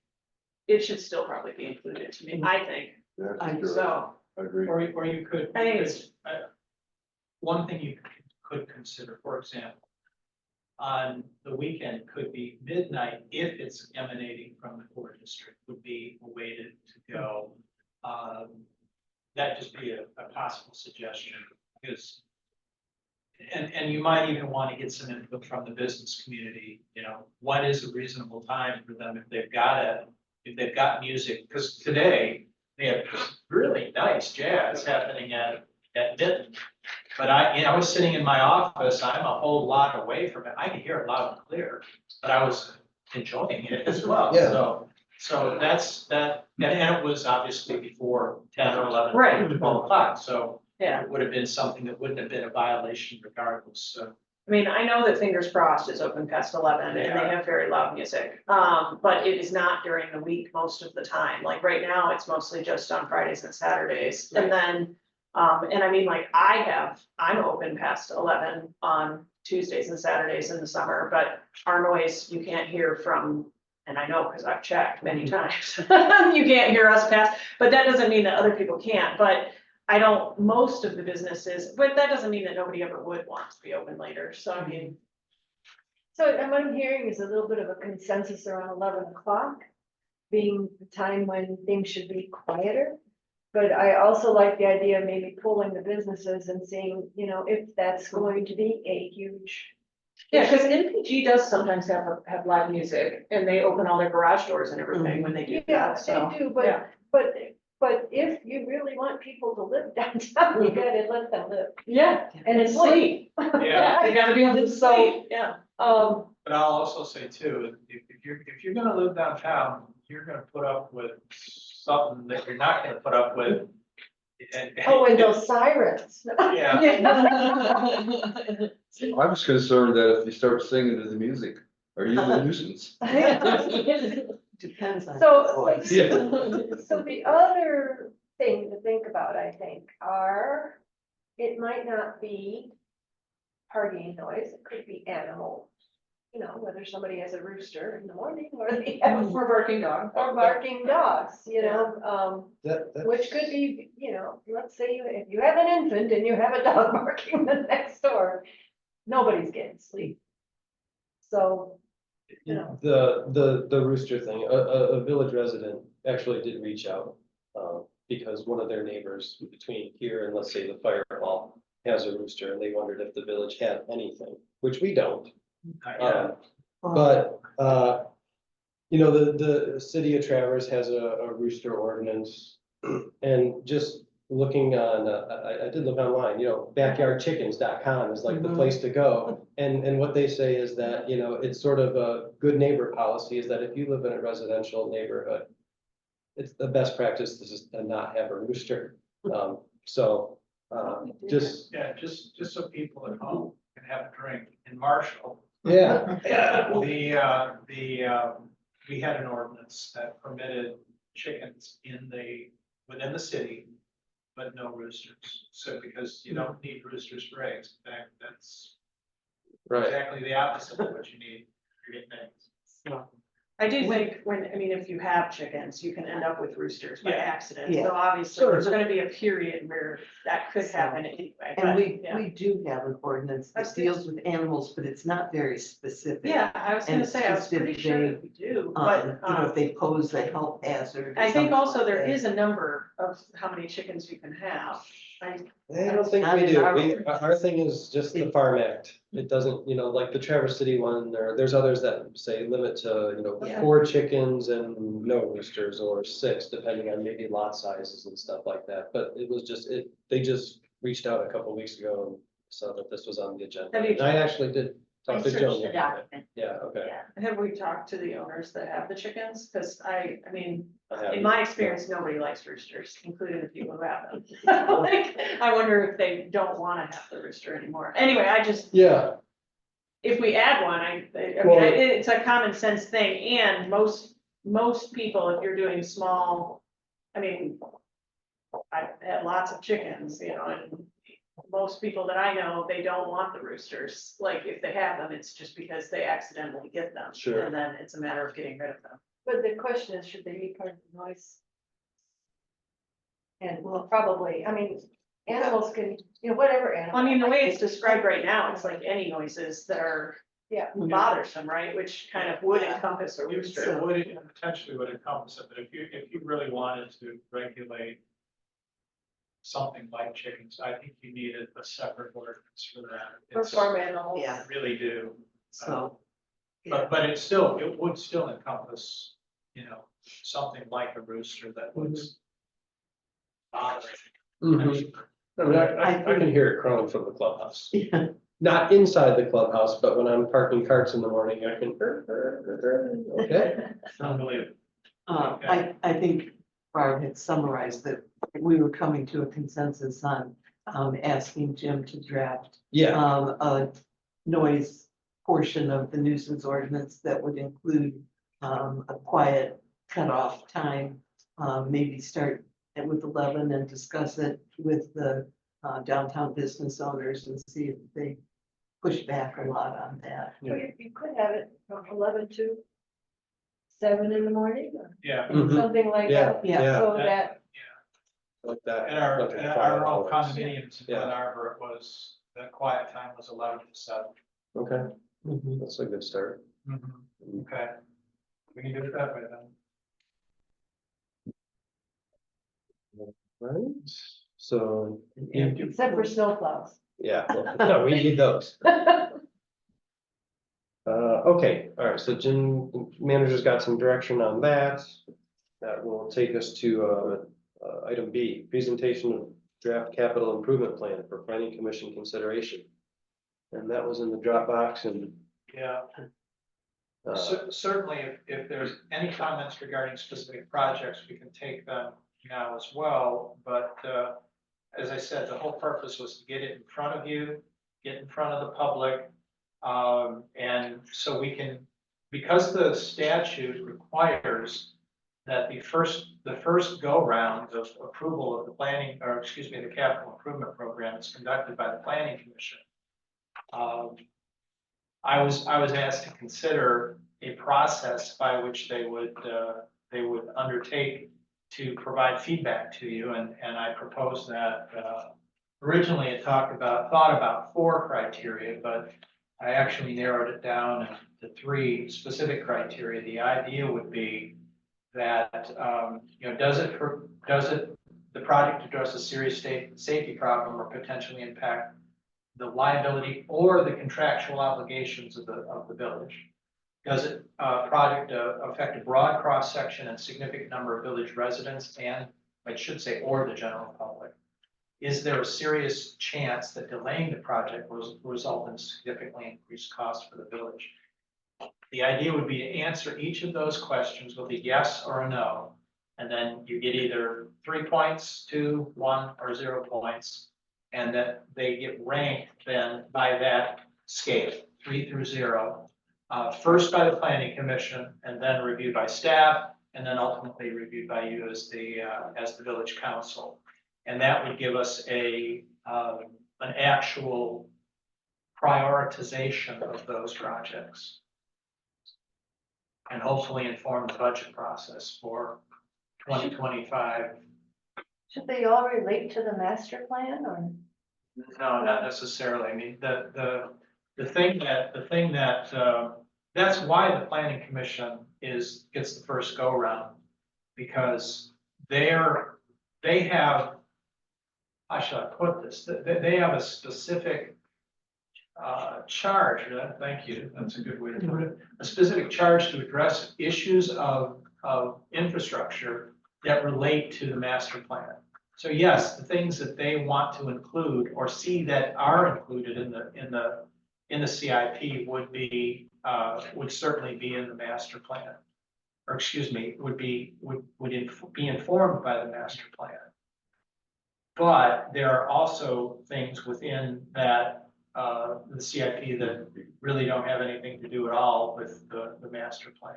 it should still probably be included to me, I think. Yeah, sure. So, I agree. Or you could. I think it's- One thing you could consider, for example, on the weekend could be midnight, if it's emanating from the core district, would be a way to go. That'd just be a possible suggestion, because and you might even want to get some input from the business community, what is a reasonable time for them if they've got music, because today they have this really nice jazz happening at Minton. But I was sitting in my office, I'm a whole lot away from it, I could hear it loud and clear, but I was enjoying it as well, Yeah. so that's that, and it was obviously before 10 or 11, Right. 12 o'clock, so yeah. it would have been something that wouldn't have been a violation regardless, so. I mean, I know that Fingers Crossed is open past 11 and they have very loud music. But it is not during the week most of the time. Like right now, it's mostly just on Fridays and Saturdays. And then, and I mean, like I'm open past 11 on Tuesdays and Saturdays in the summer, but our noise you can't hear from, and I know because I've checked many times, you can't hear us past, but that doesn't mean that other people can't, but I don't, most of the businesses, but that doesn't mean that nobody ever would want to be open later, so I mean. So and what I'm hearing is a little bit of a consensus around 11 o'clock being the time when things should be quieter. But I also like the idea of maybe pulling the businesses and seeing, if that's going to be a huge. Yeah, because NPG does sometimes have live music and they open all their garage doors and everything when they do Yeah, that, so. they do, yeah. but if you really want people to live downtown, you gotta let them live. Yeah, and it's sleep. Yeah. You gotta be able to sleep, yeah. But I'll also say too, if you're gonna live downtown, you're gonna put up with something that you're not gonna put up with. And those sirens. Yeah. I was concerned that if you start singing to the music, are you a nuisance? Depends on. So, Yeah. so the other thing to think about, I think, it might not be partying noise, it could be animals. Whether somebody has a rooster in the morning or they have Or barking dog. or barking dogs, That- which could be, let's say if you have an infant and you have a dog barking the next door, nobody's getting sleep. So, The rooster thing, a village resident actually did reach out, because one of their neighbors between here and let's say the fire hall has a rooster and they wondered if the village had anything, which we don't. But, the city of Traverse has a rooster ordinance. And just looking on, I did look online, backyardchickens.com is like the place to go. And what they say is that, it's sort of a good neighbor policy is that if you live in a residential neighborhood, it's the best practice to not have a rooster. Just, Just so people at home can have a drink in Marshall. yeah. We had an ordinance that permitted chickens within the city, but no roosters. So because you don't need roosters for eggs, in fact, that's Right. exactly the opposite of what you need for getting eggs. I do think if you have chickens, you can end up with roosters by Yeah. accident. Yeah. So obviously, Sure. there's gonna be a period where that could happen anyway. And but, we, yeah. we do have an ordinance that That's good. deals with animals, but it's not very specific. Yeah, I was And gonna it's say, I was just if pretty sure they, that we do, You but, know, if they pose a health hazard. or I think something also like there that. is a number of how many chickens you can have. I don't think Not we in do. our We, ordinance. our thing is just the Farm Act. It doesn't, like the Traverse City one, there's others that say limit to, Yeah. 4 chickens and no roosters, or 6, depending on maybe lot sizes and stuff like that. But it was just, they just reached out a couple weeks ago and saw that this was on the agenda. Have you- And I actually did I talk to searched Joan. the yesterday. document. Yeah, okay. Yeah. Have we talked to the owners that have the chickens? Cause I mean, I have. in my experience, nobody likes roosters, including the people who have them. Like, I wonder if they don't wanna have the rooster anymore. Anyway, Yeah, if we add one, Well- it's a common sense thing, and most people, if you're doing small, I've had lots of chickens, and most people that I know, they don't want the roosters. Like, if they have them, it's just because they accidentally get them. Sure. And then it's a matter of getting rid of them. But the question is, should they be part of the noise? And well, probably, animals can, whatever animal. The way it's described right now, it's like any noises that are Yeah. bothersome, right? Which kind of would encompass a rooster. It would, it potentially would encompass it, but if you really wanted to regulate something like chickens, I think you needed a separate ordinance for that. For It's- farm animals. Yeah. I really do. So. But it would still encompass, something like a rooster that was bothering. mhm. I can hear it crowing from the clubhouse. Yeah. Not inside the clubhouse, but when I'm parking carts in the morning, I can, okay. Unbelievable. I think Barb had summarized that we were coming to a consensus on, asking Jim to draft, Yeah, a noise portion of the nuisance ordinance that would include, a quiet cutoff time. Maybe start with 11 and discuss it with the, downtown business owners and see if they push back a lot on that. Well, you could have it from 11 to 7 in the morning, or Yeah, mhm, something like yeah, that. yeah, So that, like that. and our, like a and quiet our old hours. condominiums in Yeah. Glen Arbor, it was, the quiet time was 11 to 7. Okay, that's a good start. Okay. We can do it that way then. Right, so, except for snowplows. yeah, well, no, we need those. Okay, all right, so Jim, manager's got some direction on that. That will take us to, item B, presentation of draft capital improvement plan for planning commission consideration. And that was in the Dropbox and, Yeah. uh, Certainly, if there's any comments regarding specific projects, we can take them now as well. But as I said, the whole purpose was to get it in front of you, get in front of the public. And so we can, because the statute requires that the first go-round of approval of the planning, or excuse me, the capital improvement program is conducted by the planning commission. I was asked to consider a process by which they would undertake to provide feedback to you, and I proposed that, originally it thought about 4 criteria, but I actually narrowed it down to 3 specific criteria. The idea would be that, does the project address a serious safety problem or potentially impact the liability or the contractual obligations of the village? Does it, project affect a broad cross-section and significant number of village residents, and I should say, or the general public? Is there a serious chance that delaying the project will result in significantly increased costs for the village? The idea would be to answer each of those questions with a yes or a no, and then you get either 3 points, 2, 1, or 0 points, and that they get ranked then by that scale, 3 through 0. First by the planning commission, and then reviewed by staff, and then ultimately reviewed by you as the village council. And that would give us an actual prioritization of those projects. and hopefully inform the budget process for 2025. Should they all relate to the master plan or? No, not necessarily. I mean, the thing that, that's why the planning commission gets the first go round. Because they have, how should I put this? They have a specific charge, thank you, that's a good way to put it. A specific charge to address issues of infrastructure that relate to the master plan. So yes, the things that they want to include or see that are included in the CIP would certainly be in the master plan. Or excuse me, would be informed by the master plan. But there are also things within that, the CIP that really don't have anything to do at all with the master plan.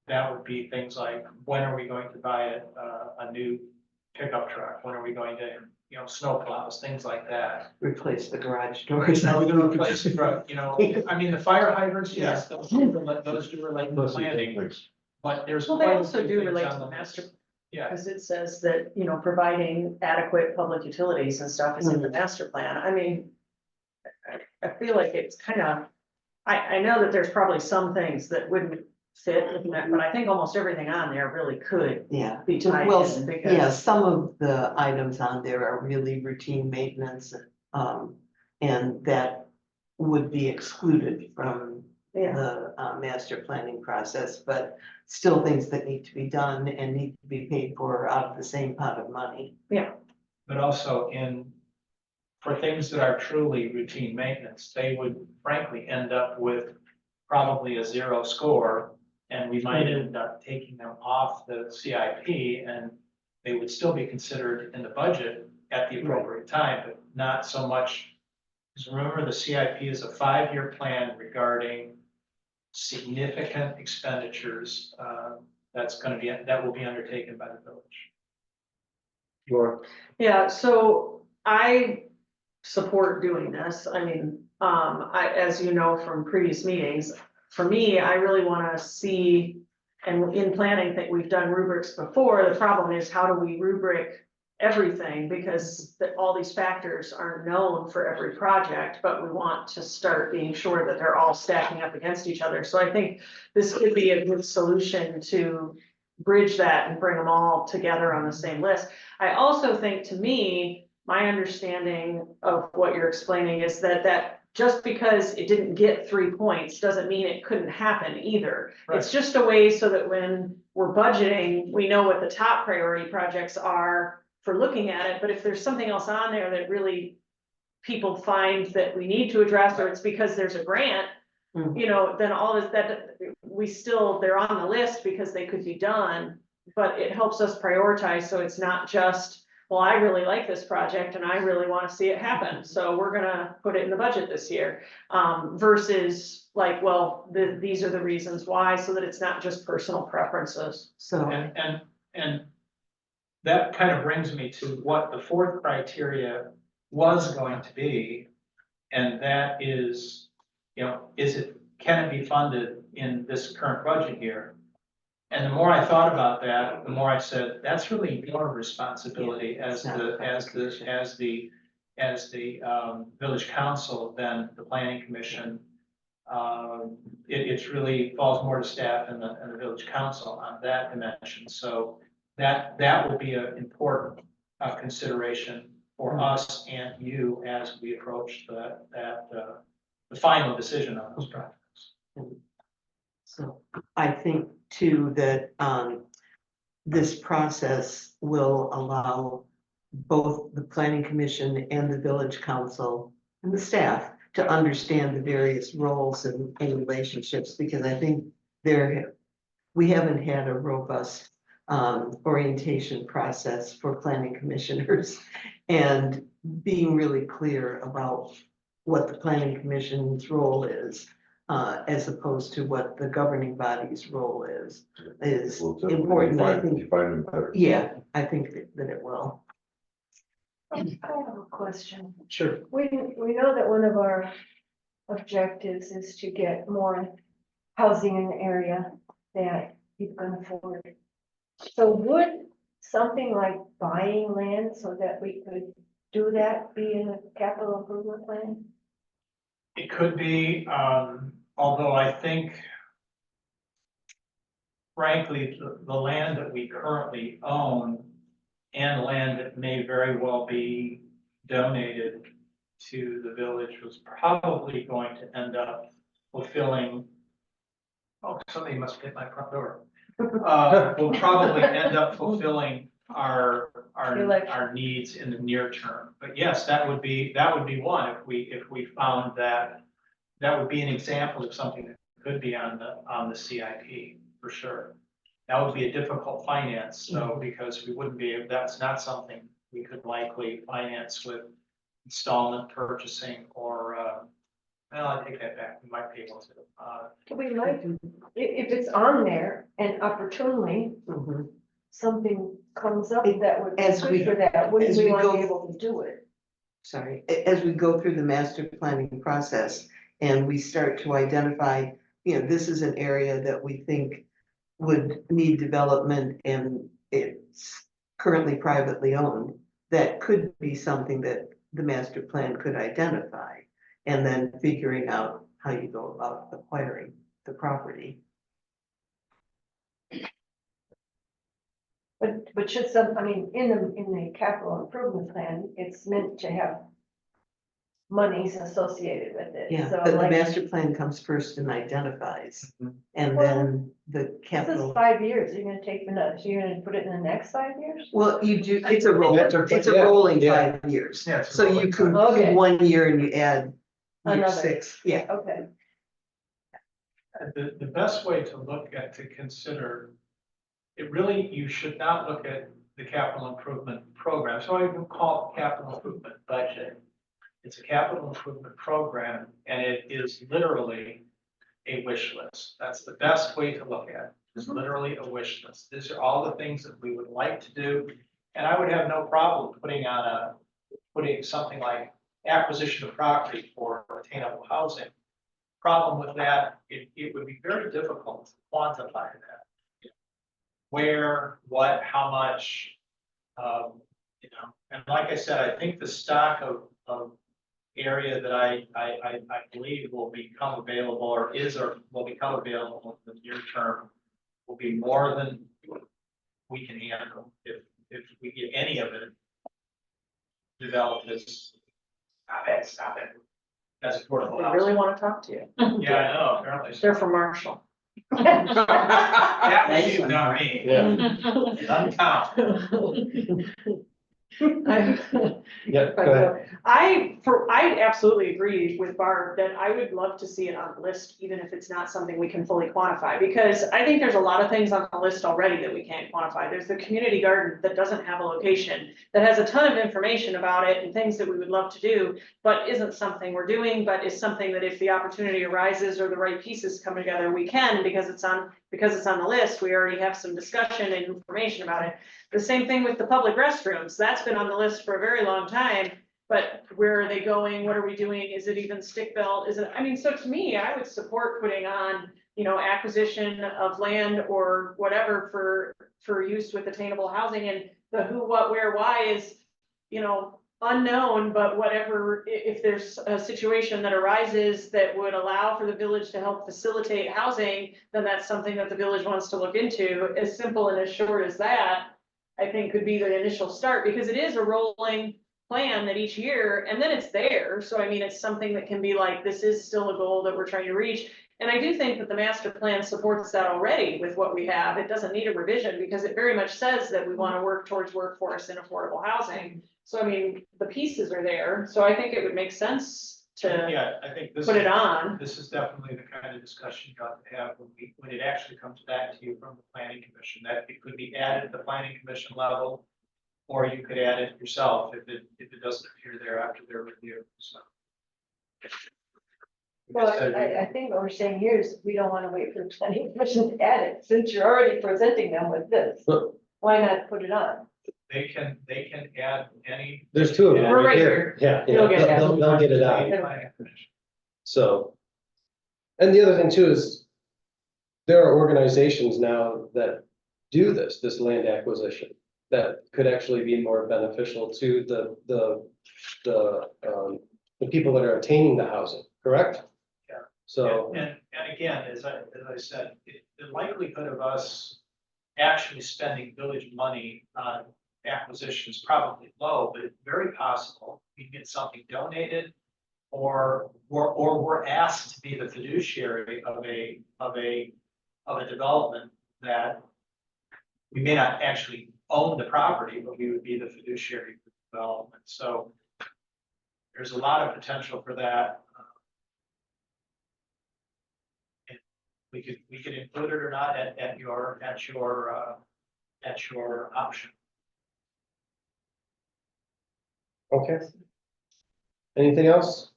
That would be things like, when are we going to buy a new pickup truck? When are we going to, snow plows, things like that? Replace the garage doors. Are we gonna replace the truck, I mean, the fire hydrants, yes, those do relate to planning, Thanks. but there's. Well, they quite a also few do things relate on to the list. master, Yeah, because it says that, providing adequate public utilities and stuff is in the master plan. I mean, I feel like it's kind of, I know that there's probably some things that wouldn't fit within that, but I think almost everything on there really could Yeah, be tied well, in yeah, because, some of the items on there are really routine maintenance, and that would be excluded from yeah, the, master planning process, but still things that need to be done and need to be paid for out of the same pot of money. but also for things that are truly routine maintenance, they would frankly end up with probably a 0 score. And we might end up taking them off the CIP and they would still be considered in the budget at the appropriate time, but not so much. Because remember, the CIP is a 5-year plan regarding significant expenditures, that will be undertaken by the village. Laura? yeah, so I support doing this. I mean, as you know from previous meetings, for me, I really want to see, and in planning that we've done rubrics before, the problem is how do we rubric everything? Because all these factors aren't known for every project, but we want to start being sure that they're all stacking up against each other. So I think this could be a good solution to bridge that and bring them all together on the same list. I also think, to me, my understanding of what you're explaining is that just because it didn't get 3 points doesn't mean it couldn't happen either. It's just a way so that when we're budgeting, we know what the top priority projects are for looking at it. But if there's something else on there that really people find that we need to address, or it's because there's a grant, then all this, that they're on the list because they could be done, but it helps us prioritize. So it's not just, well, I really like this project and I really want to see it happen, so we're gonna put it in the budget this year. Versus like, well, these are the reasons why, so that it's not just personal preferences. So, And that kind of brings me to what the 4th criteria was going to be. And that is, can it be funded in this current budget year? And the more I thought about that, the more I said, that's really your responsibility as the village council than the planning commission. It's really falls more to staff and the village council on that dimension. So that would be an important consideration for us and you as we approach the final decision on those projects. so I think too that, this process will allow both the planning commission and the village council and the staff to understand the various roles and relationships, because I think we haven't had a robust orientation process for planning commissioners, and being really clear about what the planning commission's role is, as opposed to what the governing body's role is We'll definitely important. I think, define them better. yeah, I think that it will. I have a question. Sure. We know that one of our objectives is to get more housing in the area. that you can afford. So would something like buying land so that we could do that be in a capital improvement plan? It could be, although I think frankly, the land that we currently own and land that may very well be donated to the village was probably going to end up fulfilling. Oh, somebody must hit my front door. Will probably end up fulfilling our needs in the near term. But yes, that would be one, if we found that, that would be an example of something that could be on the CIP, for sure. That would be a difficult finance, so, because we wouldn't be, that's not something we could likely finance with installment purchasing or, well, I take that back, we might be able to. We might, if it's on there and opportunely Mhm. something comes up that would be As good we- for that, wouldn't as we we want to go- be able to do it? Sorry, as we go through the master planning process and we start to identify, this is an area that we think would need development and it's currently privately owned, that could be something that the master plan could identify. And then figuring out how you go about acquiring the property. But should some, I mean, in the capital improvement plan, it's meant to have monies associated with it. Yeah, So but the like, master plan comes first and identifies, Mhm. and then the this is capital. 5 years, you're gonna take the notes, you're gonna put it in the next 5 years? Well, you do, it's a rolling, it's a Yeah, rolling yeah. 5 years. Yeah, it's a So you rolling can, Okay. 1 year and you add year Another. 6, yeah. Okay, The best way to look at, to consider, it really, you should not look at the capital improvement program, so I even call it capital improvement budget. It's a capital improvement program, and it is literally a wish list. That's the best way to look at it, it's literally a wish list. These are all the things that we would like to do, and I would have no problem putting something like acquisition of property for attainable housing. Problem with that, it would be very difficult to quantify that. Where, what, how much, and like I said, I think the stock of area that I believe will become available or will become available in the near term will be more than we can handle if we get any of it developed as, stop it, as affordable They housing. really want to talk to you. Yeah, I know, apparently. so. They're from Marshall. That was you, not me. Yeah, I'm Tom. yeah, go ahead. I absolutely agree with Barb that I would love to see it on the list, even if it's not something we can fully quantify, because I think there's a lot of things on the list already that we can't quantify. There's the community garden that doesn't have a location, that has a ton of information about it and things that we would love to do, but isn't something we're doing, but is something that if the opportunity arises or the right pieces come together, we can, because it's on the list. We already have some discussion and information about it. The same thing with the public restrooms. That's been on the list for a very long time, but where are they going? What are we doing? Is it even stick built? Is it, I mean, so to me, I would support putting on, acquisition of land or whatever for use with attainable housing, and the who, what, where, why is, unknown, but whatever, if there's a situation that arises that would allow for the village to help facilitate housing, then that's something that the village wants to look into. As simple and as short as that, I think could be the initial start, because it is a rolling plan that each year, and then it's there. So I mean, it's something that can be like, this is still a goal that we're trying to reach. And I do think that the master plan supports that already with what we have. It doesn't need a revision because it very much says that we want to work towards workforce and affordable housing. So I mean, the pieces are there. So I think it would make sense to Yeah, I think this. put it on. This is definitely the kind of discussion you ought to have when it actually comes back to you from the planning commission, that it could be added at the planning commission level, or you could add it yourself if it doesn't appear there after their review, so. well, I think what we're saying here is we don't wanna wait for the planning commission to add it, since you're already presenting them with this. Well- Why not put it on? They can add any. There's two of them We're right right here. Yeah, yeah, You'll get that. they'll get it out. Planning commission. So. And the other thing too is, there are organizations now that do this land acquisition, that could actually be more beneficial to the people that are attaining the housing, correct? Yeah. So, And again, as I said, the likelihood of us actually spending village money on acquisition is probably low, but it's very possible we can get something donated. Or we're asked to be the fiduciary of a development that we may not actually own the property, but we would be the fiduciary of the development. So there's a lot of potential for that. And we could include it or not at your option. okay. Anything else?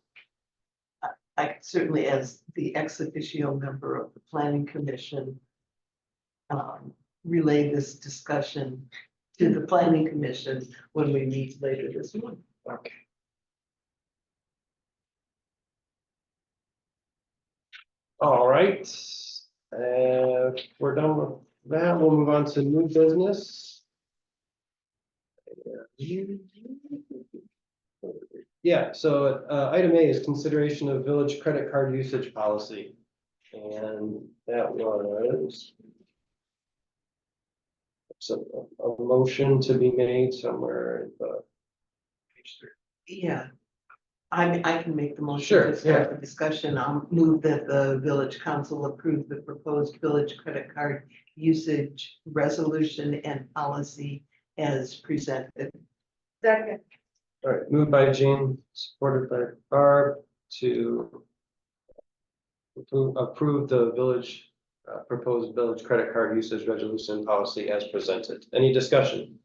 I could certainly, as the ex officio member of the planning commission, relay this discussion to the planning commission when we meet later this month. Okay. All right, we're done with that. We'll move on to new business. Yeah, so item A is consideration of village credit card usage policy. And that was so a motion to be made somewhere in the page 3. Yeah. I can make the motion Sure, to start the discussion. I'll move that the village council approve the proposed village credit card usage resolution and policy as presented. Second, All right, moved by Jean, supported by Barb to approve the village proposed village credit card usage resolution policy as presented. Any discussion?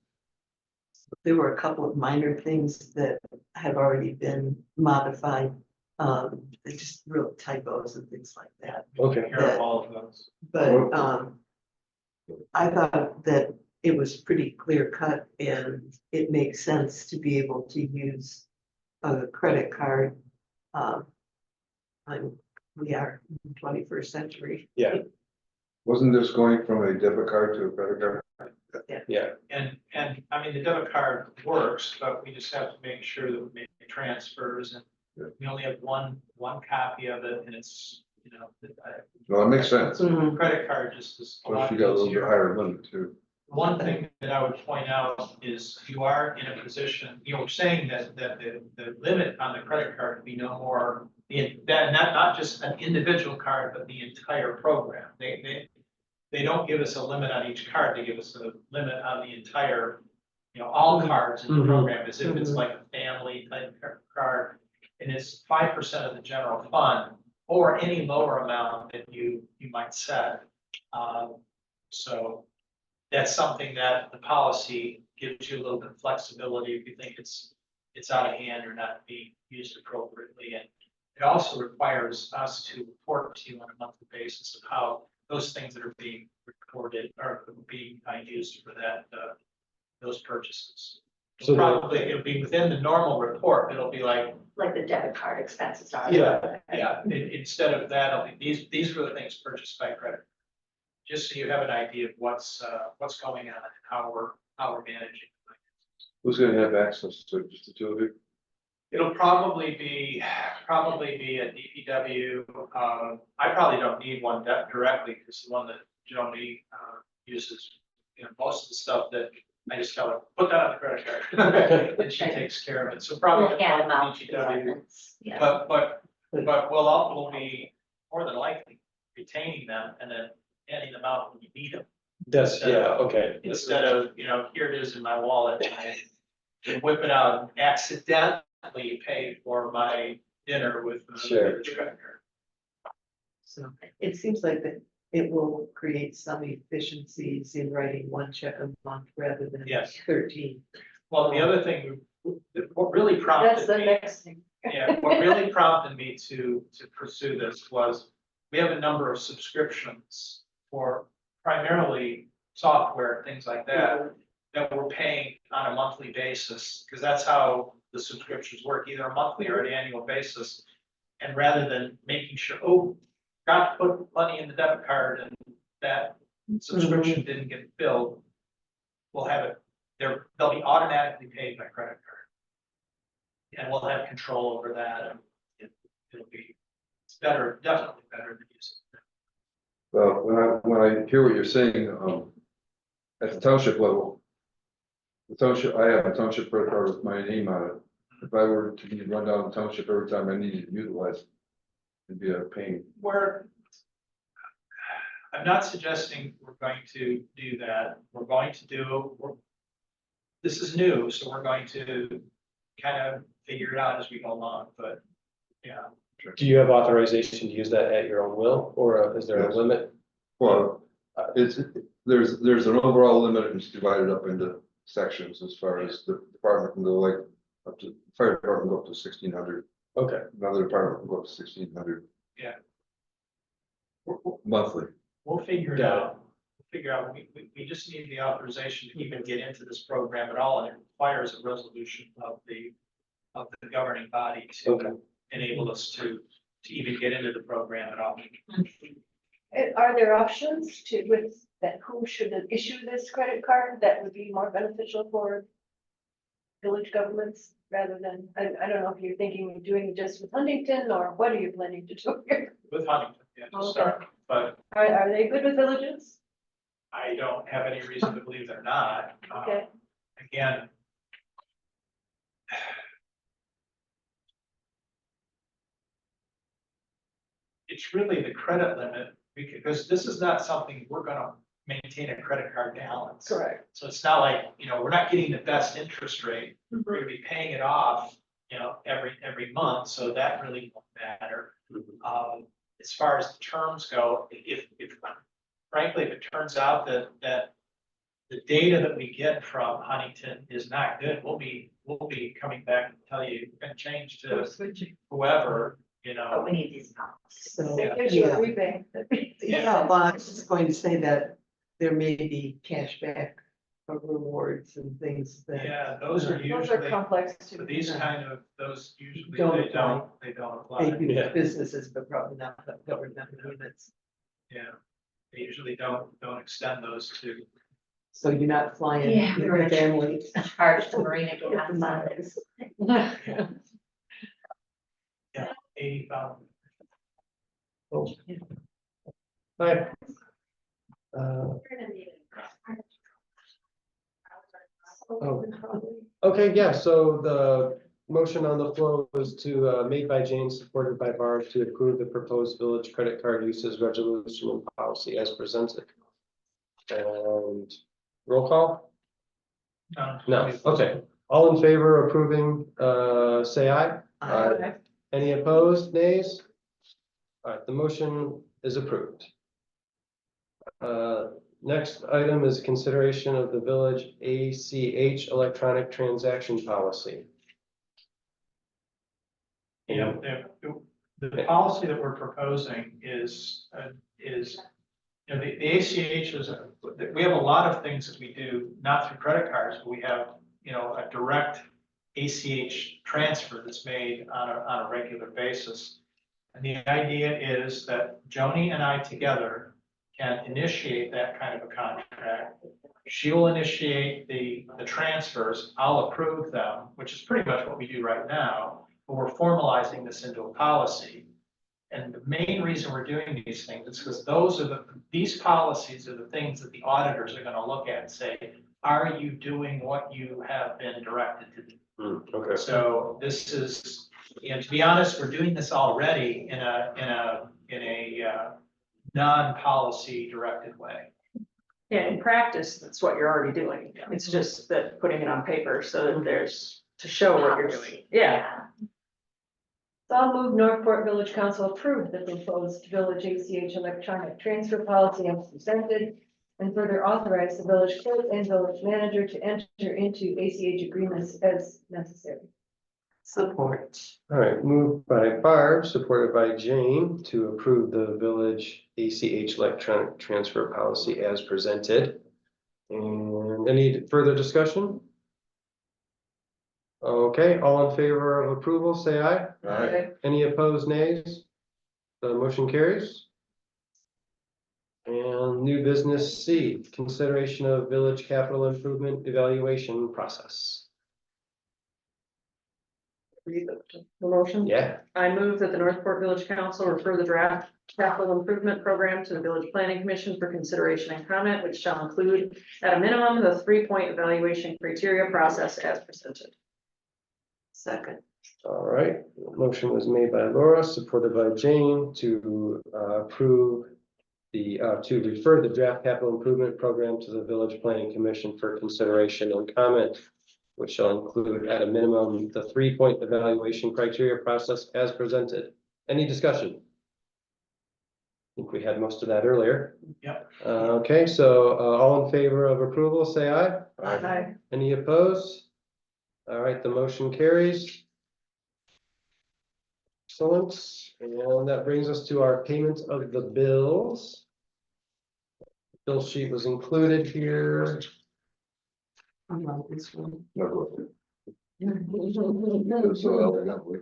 There were a couple of minor things that have already been modified. They're just real typos and things like that. Okay. Care of all of those. But I thought that it was pretty clear cut and it makes sense to be able to use a credit card. We are in the 21st century. Yeah, Wasn't this going from a debit card to a credit card? yeah, And I mean, the debit card works, but we just have to make sure that we make transfers and Yeah. we only have one copy of it and it's, you know, Well, it makes sense. the credit card just is a Plus lot you got a little bit easier. higher limit too. One thing that I would point out is you are in a position, you know, we're saying that the limit on the credit card would be no more. Not just an individual card, but the entire program. They don't give us a limit on each card, they give us a limit on the entire, you know, all cards in the Mhm. program, as if it's like a family type card. And it's 5% of the general fund, or any lower amount that you might set. So that's something that the policy gives you a little bit of flexibility if you think it's out of hand or not being used appropriately. And it also requires us to report to you on a monthly basis of how those things that are being recorded are being used for those purchases. So the- Probably it'll be within the normal report. It'll be like, Like the debit card expenses are. yeah, instead of that, it'll be, these were the things purchased by credit. Just so you have an idea of what's going on and how we're managing. Who's gonna have access to it? Just the two of you? It'll probably be a DPW. I probably don't need one directly because the one that Joni uses, you know, most of the stuff that I just tell her, put that on the credit card. And she takes care of it. So probably Yeah, the amount, DPW. yeah. But we'll be more than likely retaining them and then handing them out when you need them. that's, yeah, okay. Instead of, you know, here it is in my wallet, and whip it out and accidentally pay for my dinner with Sure. the credit card. So it seems like that it will create some efficiencies in writing one check a month rather than Yes. 13. Well, the other thing, what really that's prompted the me, next thing. yeah, what really prompted me to pursue this was we have a number of subscriptions for primarily software, things like that, that we're paying on a monthly basis, because that's how the subscriptions work, either a monthly or an annual basis. And rather than making sure, oh, got to put money in the debit card and that subscription didn't get filled, we'll have it, they'll be automatically paid by credit card. And we'll have control over that, and it'll be, it's better, definitely better than using. Well, when I hear what you're saying, at the township level, I have a township credit card with my name on it. If I were to need to run down the township every time I needed to utilize, it'd be a pain. I'm not suggesting we're going to do that. This is new, so we're going to kind of figure it out as we go along, but yeah. Do you have authorization to use that at your own will, or is there a Yes. limit? Well, there's an overall limit, and it's divided up into sections as far as the department can go, like, up to, fire department go up to 1,600, Okay, another department can go up to 1,600 monthly. We'll figure it Got it. out. We just need the authorization to even get into this program at all, and it requires a resolution of the governing body Okay. to enable us to even get into the program at all. Are there options with that, who should issue this credit card that would be more beneficial for village governments rather than, I don't know if you're thinking of doing it just with Huntington, or what are you planning to do here? With Huntington, yeah, to Okay. start, but Are they good with villages? I don't have any reason to believe they're not. Okay. Again. It's really the credit limit, because this is not something we're gonna maintain a credit card balance. Correct. So it's not like, we're not getting the best interest rate, we're gonna be paying it off, every month, so that really won't matter. As far as the terms go, if frankly, if it turns out that the data that we get from Huntington is not good, we'll be coming back and tell you, we're gonna change to whoever, But we need these policies. So, It gives you yeah. a rebate. Yeah, well, I was just going to say that there may be cash back or rewards and things that. Yeah, those are Those are usually, complex for too. these kind of, those usually, Don't they apply. don't apply. Maybe Yeah. businesses, but probably not the government limits. Yeah, they usually don't extend those to, So you're not flying Yeah, we with were your family. Charged to Marina gas on this. 80,000. Hi. Okay, yeah, so the motion on the floor was made by Jane, supported by Barb, to approve the proposed village credit card uses resolution and policy as presented. And roll call? No, okay. All in favor of approving, say aye. Aye. Any opposed, nays? All right, the motion is approved. Next item is consideration of the village ACH electronic transaction policy. The policy that we're proposing is, the ACH is, we have a lot of things that we do, not through credit cards, but we have, a direct ACH transfer that's made on a regular basis. And the idea is that Joni and I together can initiate that kind of a contract. She will initiate the transfers, I'll approve them, which is pretty much what we do right now, but we're formalizing this into a policy. And the main reason we're doing these things is because these policies are the things that the auditors are gonna look at and say, are you doing what you have been directed to do? Okay. So this is, to be honest, we're doing this already in a non-policy directed way. Yeah, in practice, that's what you're already doing. It's just that putting it on paper so that there's, to show what you're doing. Yeah. So I'll move Northport Village Council approve the proposed village ACH electronic transfer policy as presented, and further authorize the village clerk and village manager to enter into ACH agreements as necessary. Support. All right, moved by Barb, supported by Jane, to approve the village ACH electronic transfer policy as presented. And any further discussion? Okay, all in favor of approval, say aye. Aye. Any opposed, nays? The motion carries. And new business C, consideration of village capital improvement evaluation process. Read the motion. Yeah, I move that the Northport Village Council refer the draft capital improvement program to the Village Planning Commission for consideration and comment, which shall include at a minimum the 3-point evaluation criteria process as presented. Second. all right. Motion was made by Laura, supported by Jane to approve to refer the draft capital improvement program to the Village Planning Commission for consideration and comment, which shall include at a minimum the 3-point evaluation criteria process as presented. Any discussion? I think we had most of that earlier. Yep. Okay, so all in favor of approval, say aye. Aye. Any opposed? All right, the motion carries. Excellent, and that brings us to our payment of the bills. Bill sheet was included here. I like this one. Never. So elegantly.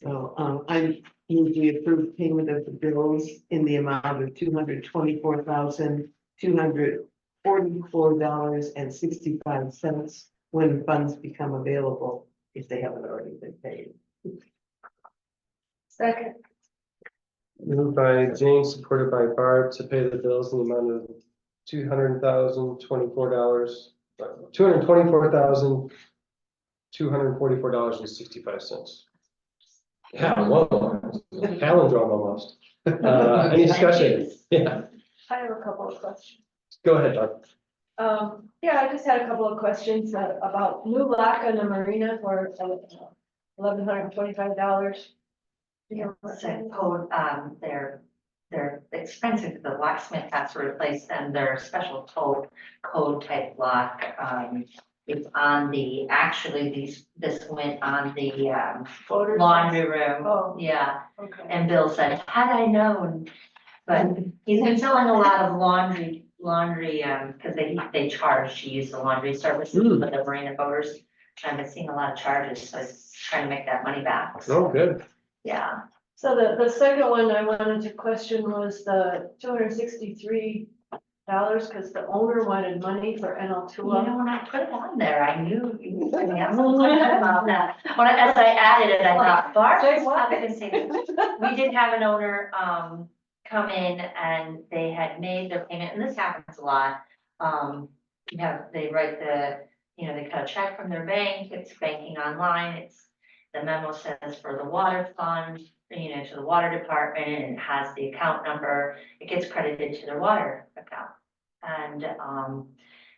So, I move we approve payment of the bills in the amount of $224,244.65 when funds become available, if they haven't already been paid. Second, Moved by Jane, supported by Barb to pay the bills in the amount of $224,244.65. Yeah, whoa, palindrome almost. Any discussion? Yeah, I have a couple of questions. go ahead, Barb. Yeah, I just had a couple of questions about new lock on the marina for $1,125. Yeah, so code, they're expensive, the locksmith has to replace them, they're a special code type lock. It's on the, actually, this went on the, Voters' laundry room. Oh. Yeah, Okay. and Bill said, had I known, but he's been selling a lot of laundry, because they charge to use the laundry services for the marina boaters. I've been seeing a lot of charges, so he's trying to make that money back. Oh, good. Yeah. So the second one I wanted to question was the $263, because the owner wanted money for You NL2. know, when I put it on there, I knew you were going to have some question about that. As I added it, I thought, Bart, Say what? probably didn't say this. We did have an owner, come in and they had made their payment, and this happens a lot. They write they cut a check from their bank, it's banking online, the memo says for the water fund, to the water department, and it has the account number, it gets credited to their water account. And,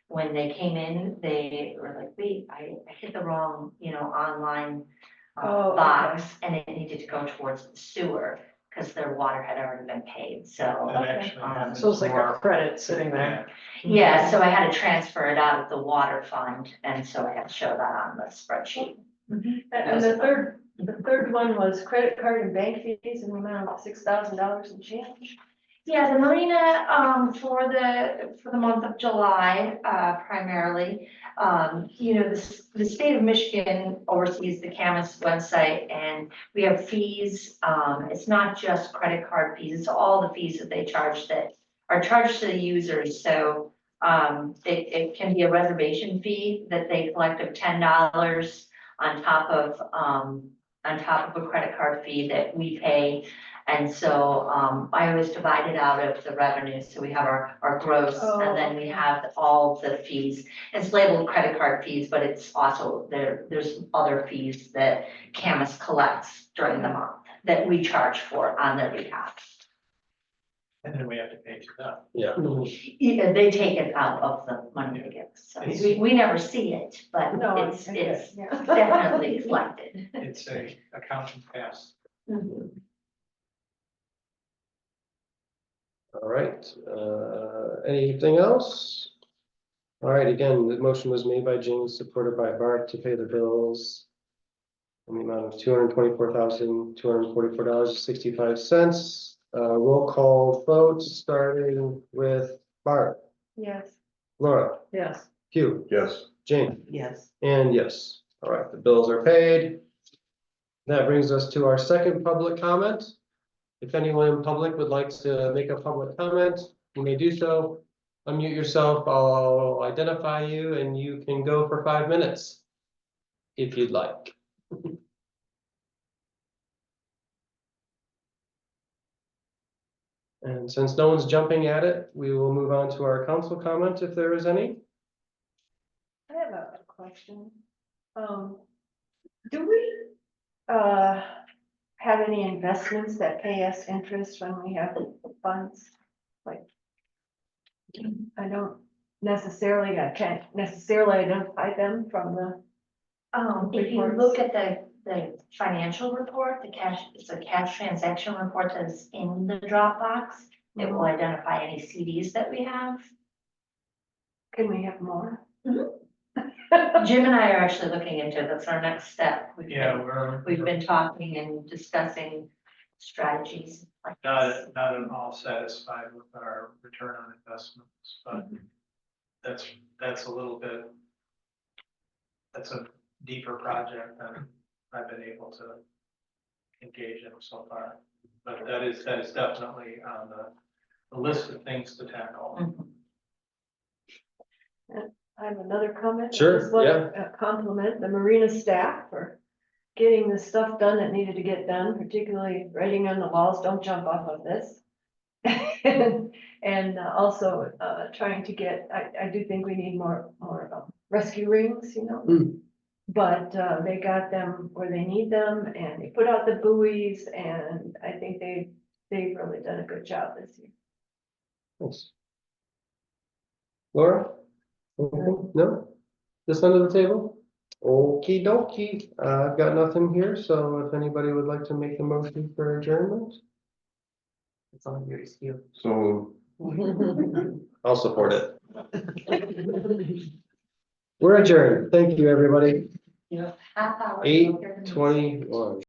when they came in, they were like, wait, I hit the wrong, online Oh, box, and it needed to go towards the sewer, because their water had already been paid, so. That actually happens So it's like a more. credit sitting there. Yeah, so I had to transfer it out of the water fund, and so I had to show that on the spreadsheet. And the third one was credit card and bank fees in the amount of $6,000 and change. Yeah, the marina, for the month of July, primarily, the state of Michigan oversees the Camas website, and we have fees. It's not just credit card fees, it's all the fees that they charge that are charged to the users. So, it can be a reservation fee that they collect of $10 on top of a credit card fee that we pay. And so, I always divide it out of the revenue, so we have our gross, and then we have all the fees. It's labeled credit card fees, but it's also, there's other fees that Camas collects during the month that we charge for on their behalf. And then we have to pay to them. Yeah. Yeah, they take it out of the money they give, so we never see it, but No, it's yeah. definitely collected. It's a accounting pass. All right, anything else? All right, again, the motion was made by James, supported by Barb to pay the bills in the amount of $224,244.65. Roll call vote, starting with Barb, Yes. Laura, Yes. Hugh, Yes. Jane, Yes. and yes. All right, the bills are paid. That brings us to our second public comment. If anyone in public would like to make a public comment, you may do so. Unmute yourself, I'll identify you and you can go for 5 minutes. If you'd like. And since no one's jumping at it, we will move on to our council comment if there is any. I have a question. Do we, have any investments that pay us interest when we have funds? Like, I don't necessarily, I can't necessarily identify them from the, If you look at the financial report, it's a cash transaction report that's in the Dropbox. It will identify any CDs that we have. can we have more? Jim and I are actually looking into it. That's our next step. Yeah, We've been talking and discussing strategies like this. not at all satisfied with our return on investments, but that's a little bit, that's a deeper project than I've been able to engage in so far. But that is definitely on the list of things to tackle. Mhm. I have another comment. Sure, I just want to compliment the marina staff for getting the stuff done that needed to get done, particularly writing on the walls, don't jump off of this. And also trying to get, I do think we need more rescue rings, you know. Mm. But they got them where they need them and they put out the buoys and I think they've really done a good job this year. Thanks. Laura? Anything? No? This end of the table? Okie dokie. I've got nothing here, so if anybody would like to make a motion for adjournment, It's all yours, you. So I'll support it. We're adjourned. Thank you, everybody. Half hour. 8:21.